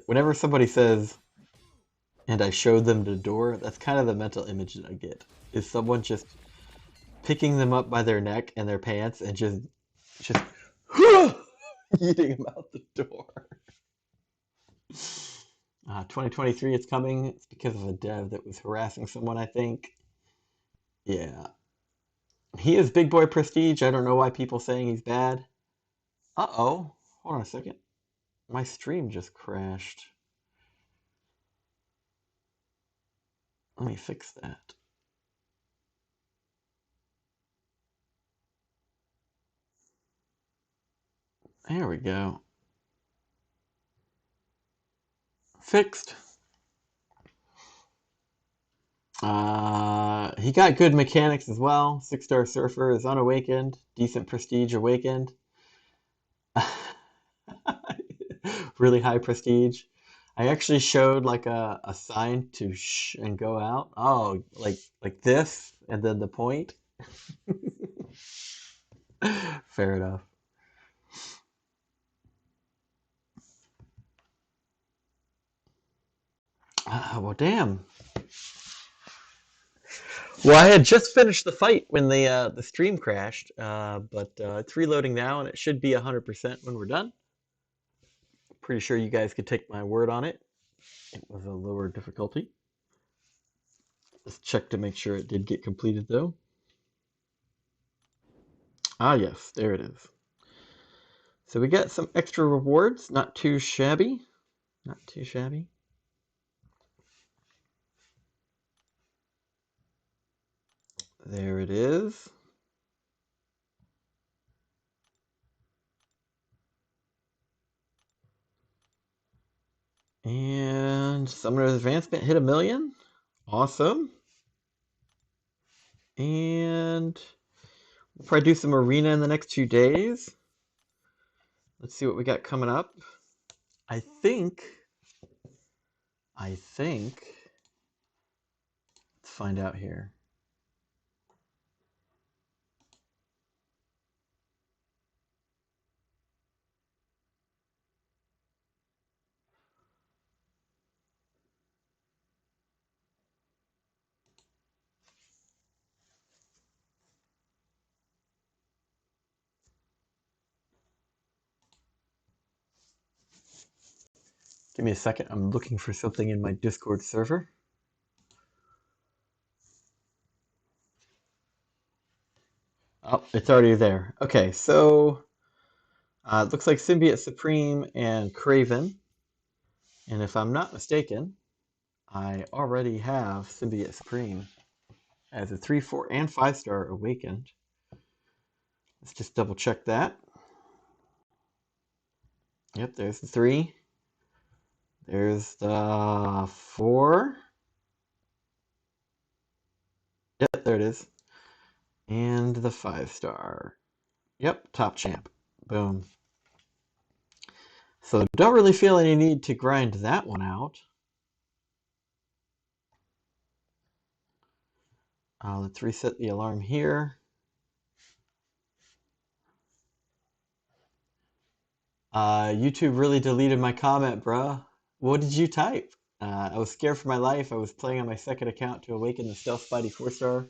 Whenever somebody says, and I showed them the door, that's kind of the mental image that I get. Is someone just picking them up by their neck and their pants and just yeeting them out the door. 2023, it's coming. It's because of a dev that was harassing someone, I think. Yeah. He is big boy prestige. I don't know why people saying he's bad. Uh-oh. Hold on a second. My stream just crashed. Let me fix that. There we go. Fixed. He got good mechanics as well. 6-star Surfer is unawakened. Decent prestige awakened. Really high prestige. I actually showed like a sign to shh and go out. Oh, like this, and then the point. Fair enough. Well, damn. Well, I had just finished the fight when the stream crashed, but it's reloading now, and it should be 100% when we're done. Pretty sure you guys could take my word on it. It was a lower difficulty. Let's check to make sure it did get completed, though. Ah, yes, there it is. So we got some extra rewards. Not too shabby. Not too shabby. There it is. And Summoner's Advancement hit 1,000,000. Awesome. And we'll probably do some arena in the next 2 days. Let's see what we got coming up. I think, let's find out here. Give me a second. I'm looking for something in my Discord server. Oh, it's already there. Okay, so it looks like Symbiote Supreme and Craven. And if I'm not mistaken, I already have Symbiote Supreme as a 3, 4, and 5-star Awakened. Let's just double check that. Yep, there's the 3. There's the 4. Yep, there it is. And the 5-star. Yep, top champ. Boom. So don't really feel any need to grind that one out. Let's reset the alarm here. YouTube really deleted my comment, bruh. What did you type? I was scared for my life. I was playing on my second account to awaken the Stealth Spidey 4-star.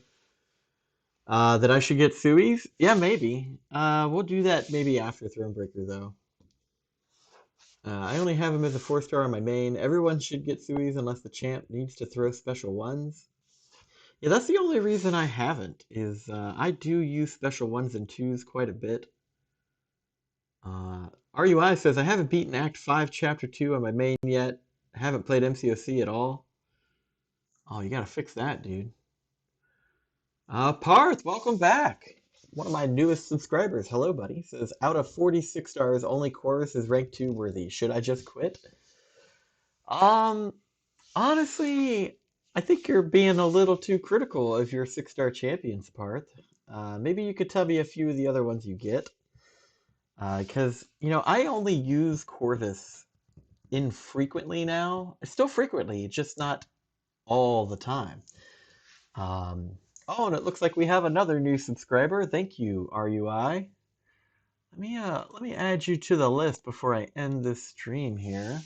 That I should get Sui's? Yeah, maybe. We'll do that maybe after Thronebreaker, though. I only have him as a 4-star on my main. Everyone should get Sui's unless the champ needs to throw special ones. Yeah, that's the only reason I haven't, is I do use special 1s and 2s quite a bit. RUI says, I haven't beaten Act 5, Chapter 2 on my main yet. I haven't played MCoC at all. Oh, you gotta fix that, dude. Parth, welcome back. One of my newest subscribers. Hello, buddy. Says, out of 46 stars, only Chorus is rank 2 worthy. Should I just quit? Honestly, I think you're being a little too critical of your 6-star champions, Parth. Maybe you could tell me a few of the other ones you get. Because, I only use Corvus infrequently now. Still frequently, just not all the time. Oh, and it looks like we have another new subscriber. Thank you, RUI. Let me add you to the list before I end this stream here.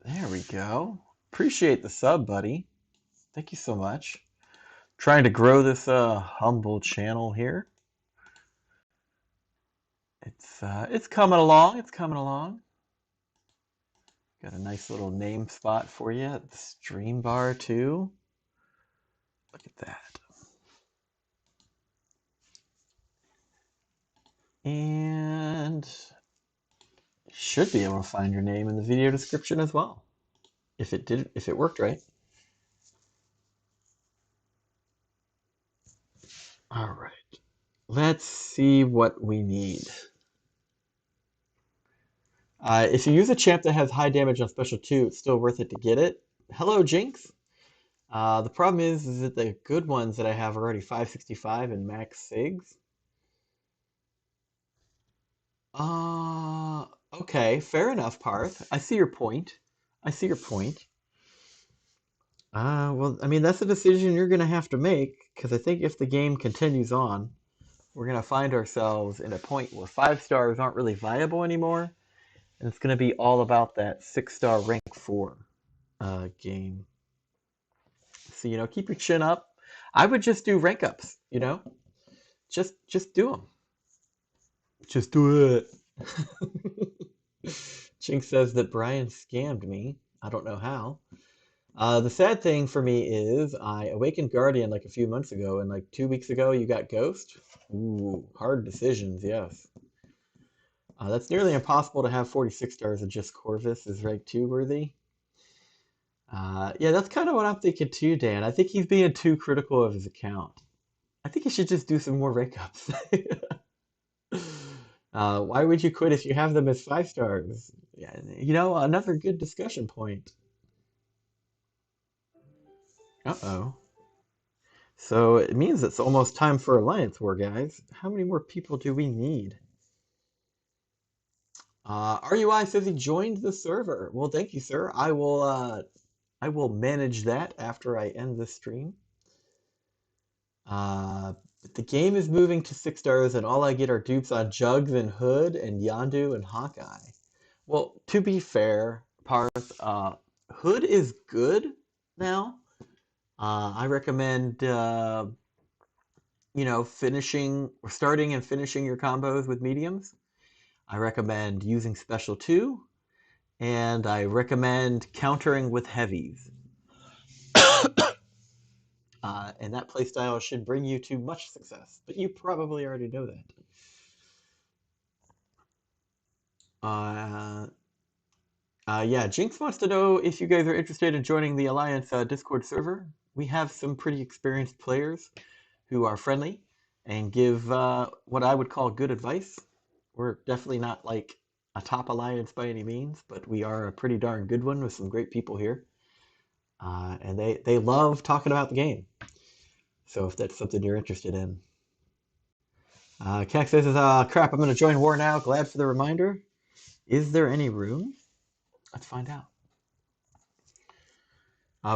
There we go. Appreciate the sub, buddy. Thank you so much. Trying to grow this humble channel here. It's coming along. It's coming along. Got a nice little name spot for you at the stream bar too. Look at that. And you should be able to find your name in the video description as well. If it worked right. All right. Let's see what we need. If you use a champ that has high damage on special 2, it's still worth it to get it. Hello, Jinx. The problem is that the good ones that I have are already 565 and max SIGs. Okay, fair enough, Parth. I see your point. Well, I mean, that's a decision you're going to have to make, because I think if the game continues on, we're going to find ourselves in a point where 5 stars aren't really viable anymore, and it's going to be all about that 6-star rank 4 game. So, keep your chin up. I would just do rank ups, Just do them. Just do it. Chink says that Brian scammed me. I don't know how. The sad thing for me is I awakened Guardian like a few months ago, and like 2 weeks ago you got Ghost. Ooh, hard decisions, yes. That's nearly impossible to have 46 stars and just Corvus is rank 2 worthy. Yeah, that's kind of what I'm thinking too, Dan. I think he's being too critical of his account. I think he should just do some more rank ups. Why would you quit if you have them as 5 stars? Yeah, another good discussion point. Uh-oh. So it means it's almost time for Alliance War, guys. How many more people do we need? RUI says he joined the server. Well, thank you, sir. I will manage that after I end the stream. The game is moving to 6 stars, and all I get are dupes on Jugs and Hood and Yondu and Hawkeye. Well, to be fair, Parth, Hood is good now. I recommend finishing or starting and finishing your combos with mediums. I recommend using special 2, and I recommend countering with heavies. And that playstyle should bring you to much success, but you probably already know that. Yeah, Jinx wants to know if you guys are interested in joining the Alliance Discord server. We have some pretty experienced players who are friendly and give what I would call good advice. We're definitely not like a top alliance by any means, but we are a pretty darn good one with some great people here. And they love talking about the game. So if that's something you're interested in. Kek says, crap, I'm going to join war now. Glad for the reminder. Is there any room? Let's find out.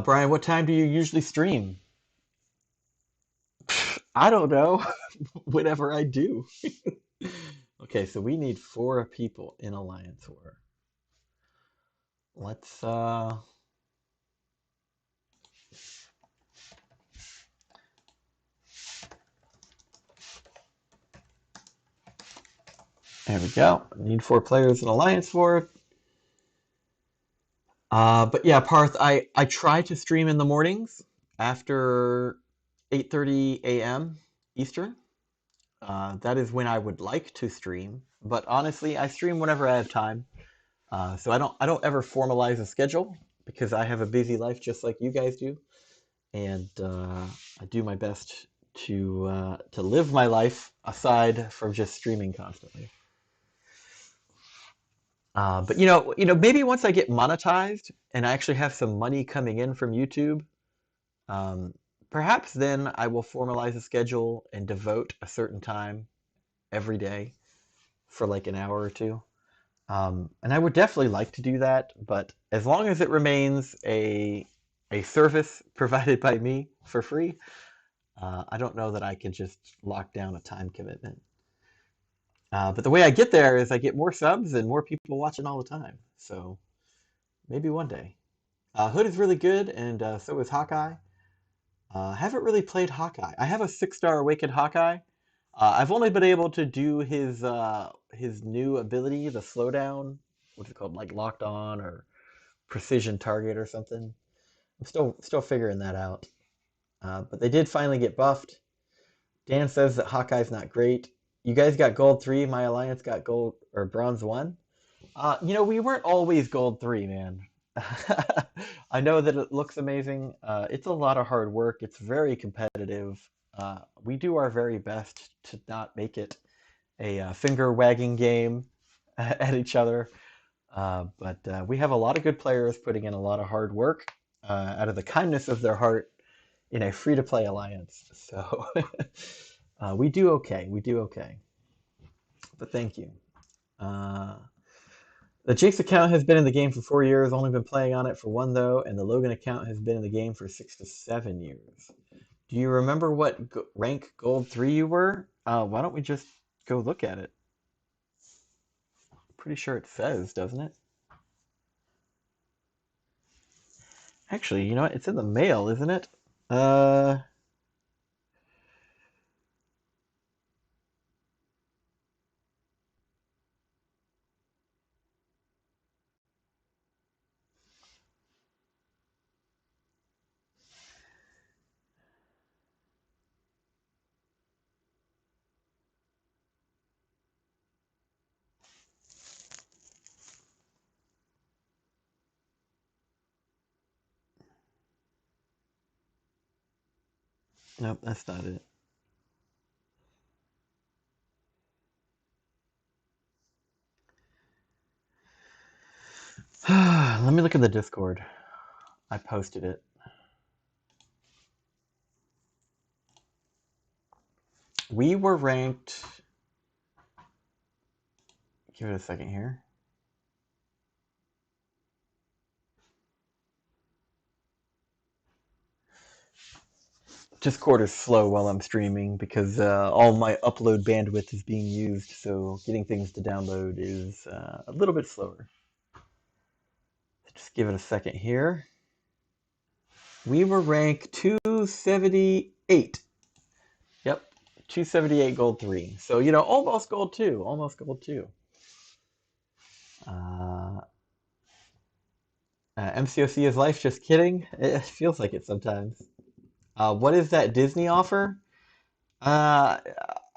Brian, what time do you usually stream? I don't know. Whenever I do. Okay, so we need 4 people in Alliance War. Let's there we go. Need 4 players in Alliance War. But yeah, Parth, I try to stream in the mornings after 8:30 a.m. Eastern. That is when I would like to stream, but honestly, I stream whenever I have time. So I don't ever formalize a schedule because I have a busy life just like you guys do, and I do my best to live my life aside from just streaming constantly. But maybe once I get monetized and I actually have some money coming in from YouTube, um, perhaps then I will formalize a schedule and devote a certain time every day for like an hour or two. And I would definitely like to do that, but as long as it remains a service provided by me for free, I don't know that I can just lock down a time commitment. But the way I get there is I get more subs and more people watching all the time. So maybe one day. Hood is really good, and so is Hawkeye. I haven't really played Hawkeye. I have a 6-star Awakened Hawkeye. I've only been able to do his new ability, the slowdown, what's it called, like locked on or precision target or something. I'm still figuring that out. But they did finally get buffed. Dan says that Hawkeye's not great. You guys got gold 3. My alliance got gold or bronze 1. We weren't always gold 3, man. I know that it looks amazing. It's a lot of hard work. It's very competitive. We do our very best to not make it a finger wagging game at each other. But we have a lot of good players putting in a lot of hard work out of the kindness of their heart in a free to play alliance. So we do okay. We do okay. But thank you. The Jinx account has been in the game for 4 years, only been playing on it for 1 though, and the Logan account has been in the game for 6 to 7 years. Do you remember what rank gold 3 you were? Why don't we just go look at it? Pretty sure it says, doesn't it? Actually, you know what? It's in the mail, isn't it? Uh, nope, that's not it. Let me look in the Discord. I posted it. We were ranked... Give it a second here. Discord is slow while I'm streaming because all my upload bandwidth is being used, so getting things to download is a little bit slower. Just give it a second here. We were ranked 278. Yep, 278 gold 3. So, you know, almost gold 2. Almost gold 2. MCoC is life, just kidding. It feels like it sometimes. What is that Disney offer? I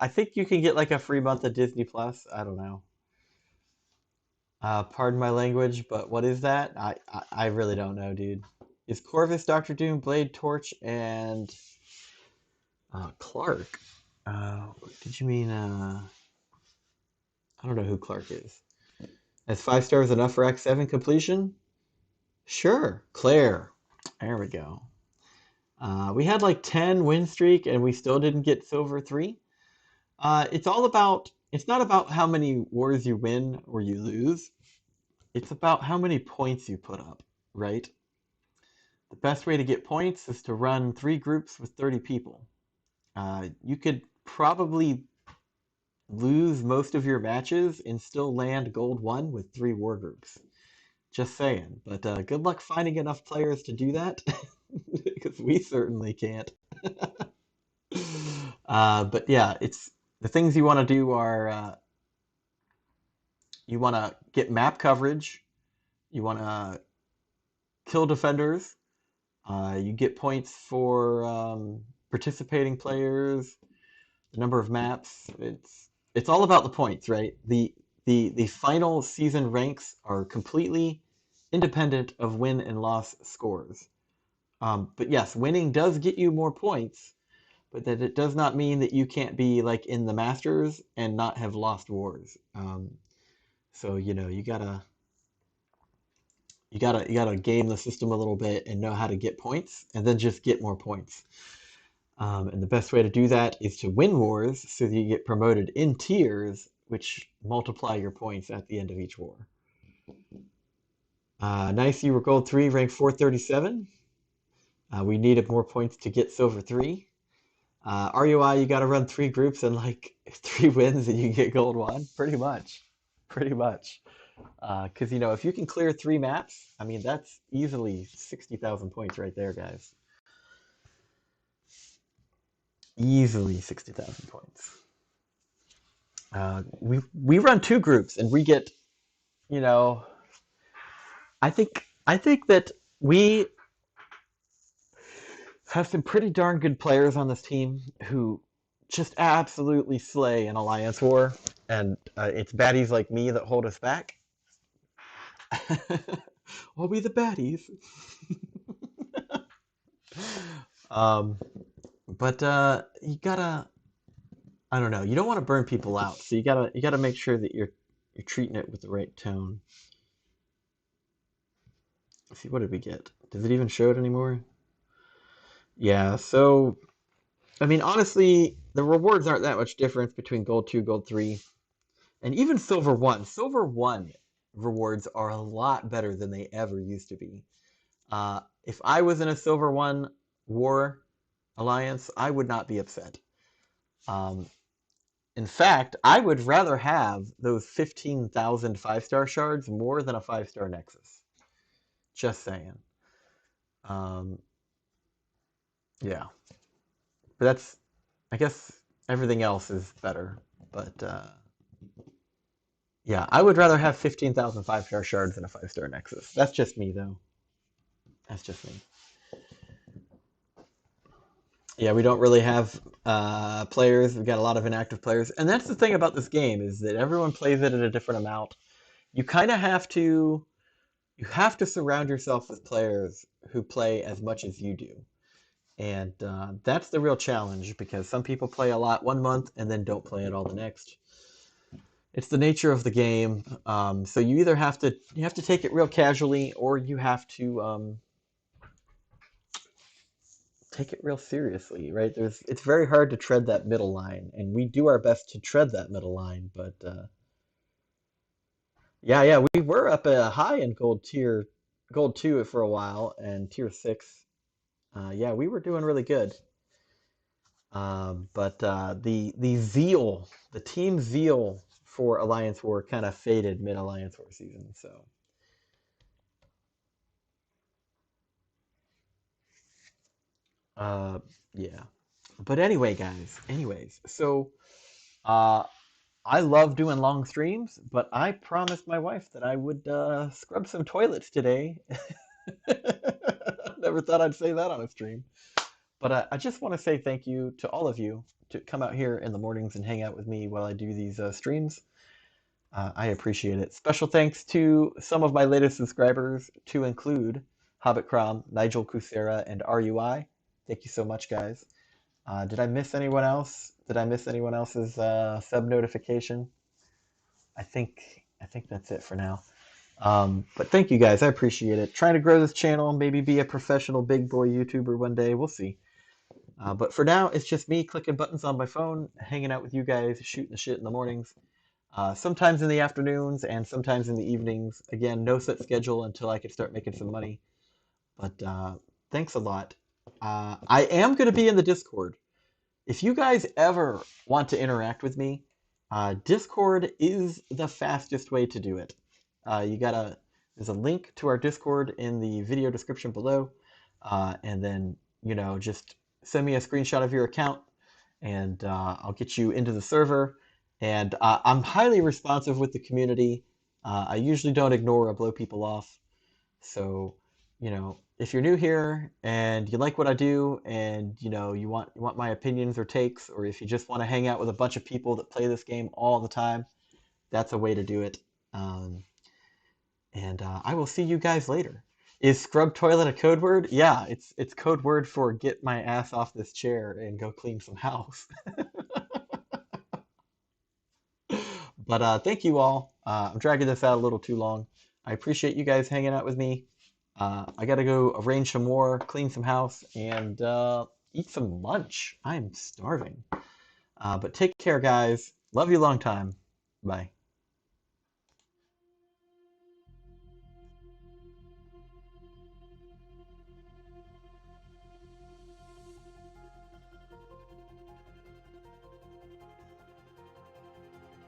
think you can get like a free month of Disney Plus. I don't know. Pardon my language, but what is that? I really don't know, dude. Is Corvus, Doctor Doom, Blade, Torch, and Clark? Did you mean I don't know who Clark is. Is 5 stars enough for Act 7 completion? Sure, Claire. There we go. We had like 10 win streak and we still didn't get silver 3. It's not about how many wars you win or you lose. It's about how many points you put up, right? The best way to get points is to run 3 groups with 30 people. You could probably lose most of your matches and still land gold 1 with 3 war groups. Just saying. But good luck finding enough players to do that, because we certainly can't. But yeah, it's the things you want to do are you want to get map coverage, you want to kill defenders, you get points for participating players, the number of maps. It's all about the points, right? The final season ranks are completely independent of win and loss scores. But yes, winning does get you more points, but that it does not mean that you can't be like in the Masters and not have lost wars. So you know you gotta game the system a little bit and know how to get points, and then just get more points. And the best way to do that is to win wars so that you get promoted in tiers, which multiply your points at the end of each war. Nice, you were gold 3, rank 437. We needed more points to get silver 3. RUI, you got to run 3 groups and like 3 wins and you get gold 1. Pretty much. Because, you know, if you can clear 3 maps, I mean, that's easily 60,000 points right there, guys. Easily 60,000 points. We run 2 groups and we get, you know, I think that we have some pretty darn good players on this team who just absolutely slay an alliance war, and it's baddies like me that hold us back. We'll be the baddies. But you gotta, I don't know, you don't want to burn people out, so you gotta make sure that you're treating it with the right tone. Let's see, what did we get? Does it even show it anymore? Yeah, so I mean, honestly, the rewards aren't that much difference between gold 2, gold 3, and even silver 1. Silver 1 rewards are a lot better than they ever used to be. If I was in a silver 1 war alliance, I would not be upset. In fact, I would rather have those 15,000 5-star shards more than a 5-star Nexus. Just saying. Yeah. But that's, I guess everything else is better. But yeah, I would rather have 15,000 5-star shards than a 5-star Nexus. That's just me, though. That's just me. Yeah, we don't really have players. We've got a lot of inactive players. And that's the thing about this game, is that everyone plays it at a different amount. You kind of have to surround yourself with players who play as much as you do. And that's the real challenge, because some people play a lot one month and then don't play at all the next. it's the nature of the game. So you either have to take it real casually, or you have to take it real seriously, right? It's very hard to tread that middle line, and we do our best to tread that middle line. But yeah, we were up at a high in gold 2 for a while, and tier 6. Yeah, we were doing really good. But the zeal, the team zeal for Alliance War kind of faded mid Alliance War season. So uh, yeah. But anyway, guys. Anyways, so uh, I love doing long streams, but I promised my wife that I would scrub some toilets today. Never thought I'd say that on a stream. But I just want to say thank you to all of you to come out here in the mornings and hang out with me while I do these streams. I appreciate it. Special thanks to some of my latest subscribers, to include Hobbit Crom, Nigel Kucera, and RUI. Thank you so much, guys. Did I miss anyone else? Did I miss anyone else's sub notification? I think that's it for now. But thank you guys. I appreciate it. Trying to grow this channel, maybe be a professional big boy YouTuber one day. We'll see. But for now, it's just me clicking buttons on my phone, hanging out with you guys, shooting the shit in the mornings. Sometimes in the afternoons and sometimes in the evenings. Again, no set schedule until I can start making some money. But thanks a lot. I am going to be in the Discord. If you guys ever want to interact with me, Discord is the fastest way to do it. There's a link to our Discord in the video description below, and then just send me a screenshot of your account, and I'll get you into the server. And I'm highly responsive with the community. I usually don't ignore or blow people off. So, if you're new here and you like what I do, and you want my opinions or takes, or if you just want to hang out with a bunch of people that play this game all the time, that's a way to do it. Um, and I will see you guys later. Is scrub toilet a code word? Yeah, it's code word for get my ass off this chair and go clean some house. But thank you all. I'm dragging this out a little too long. I appreciate you guys hanging out with me. I gotta go arrange some more, clean some house, and eat some lunch. I'm starving. But take care, guys. Love you long time. Bye.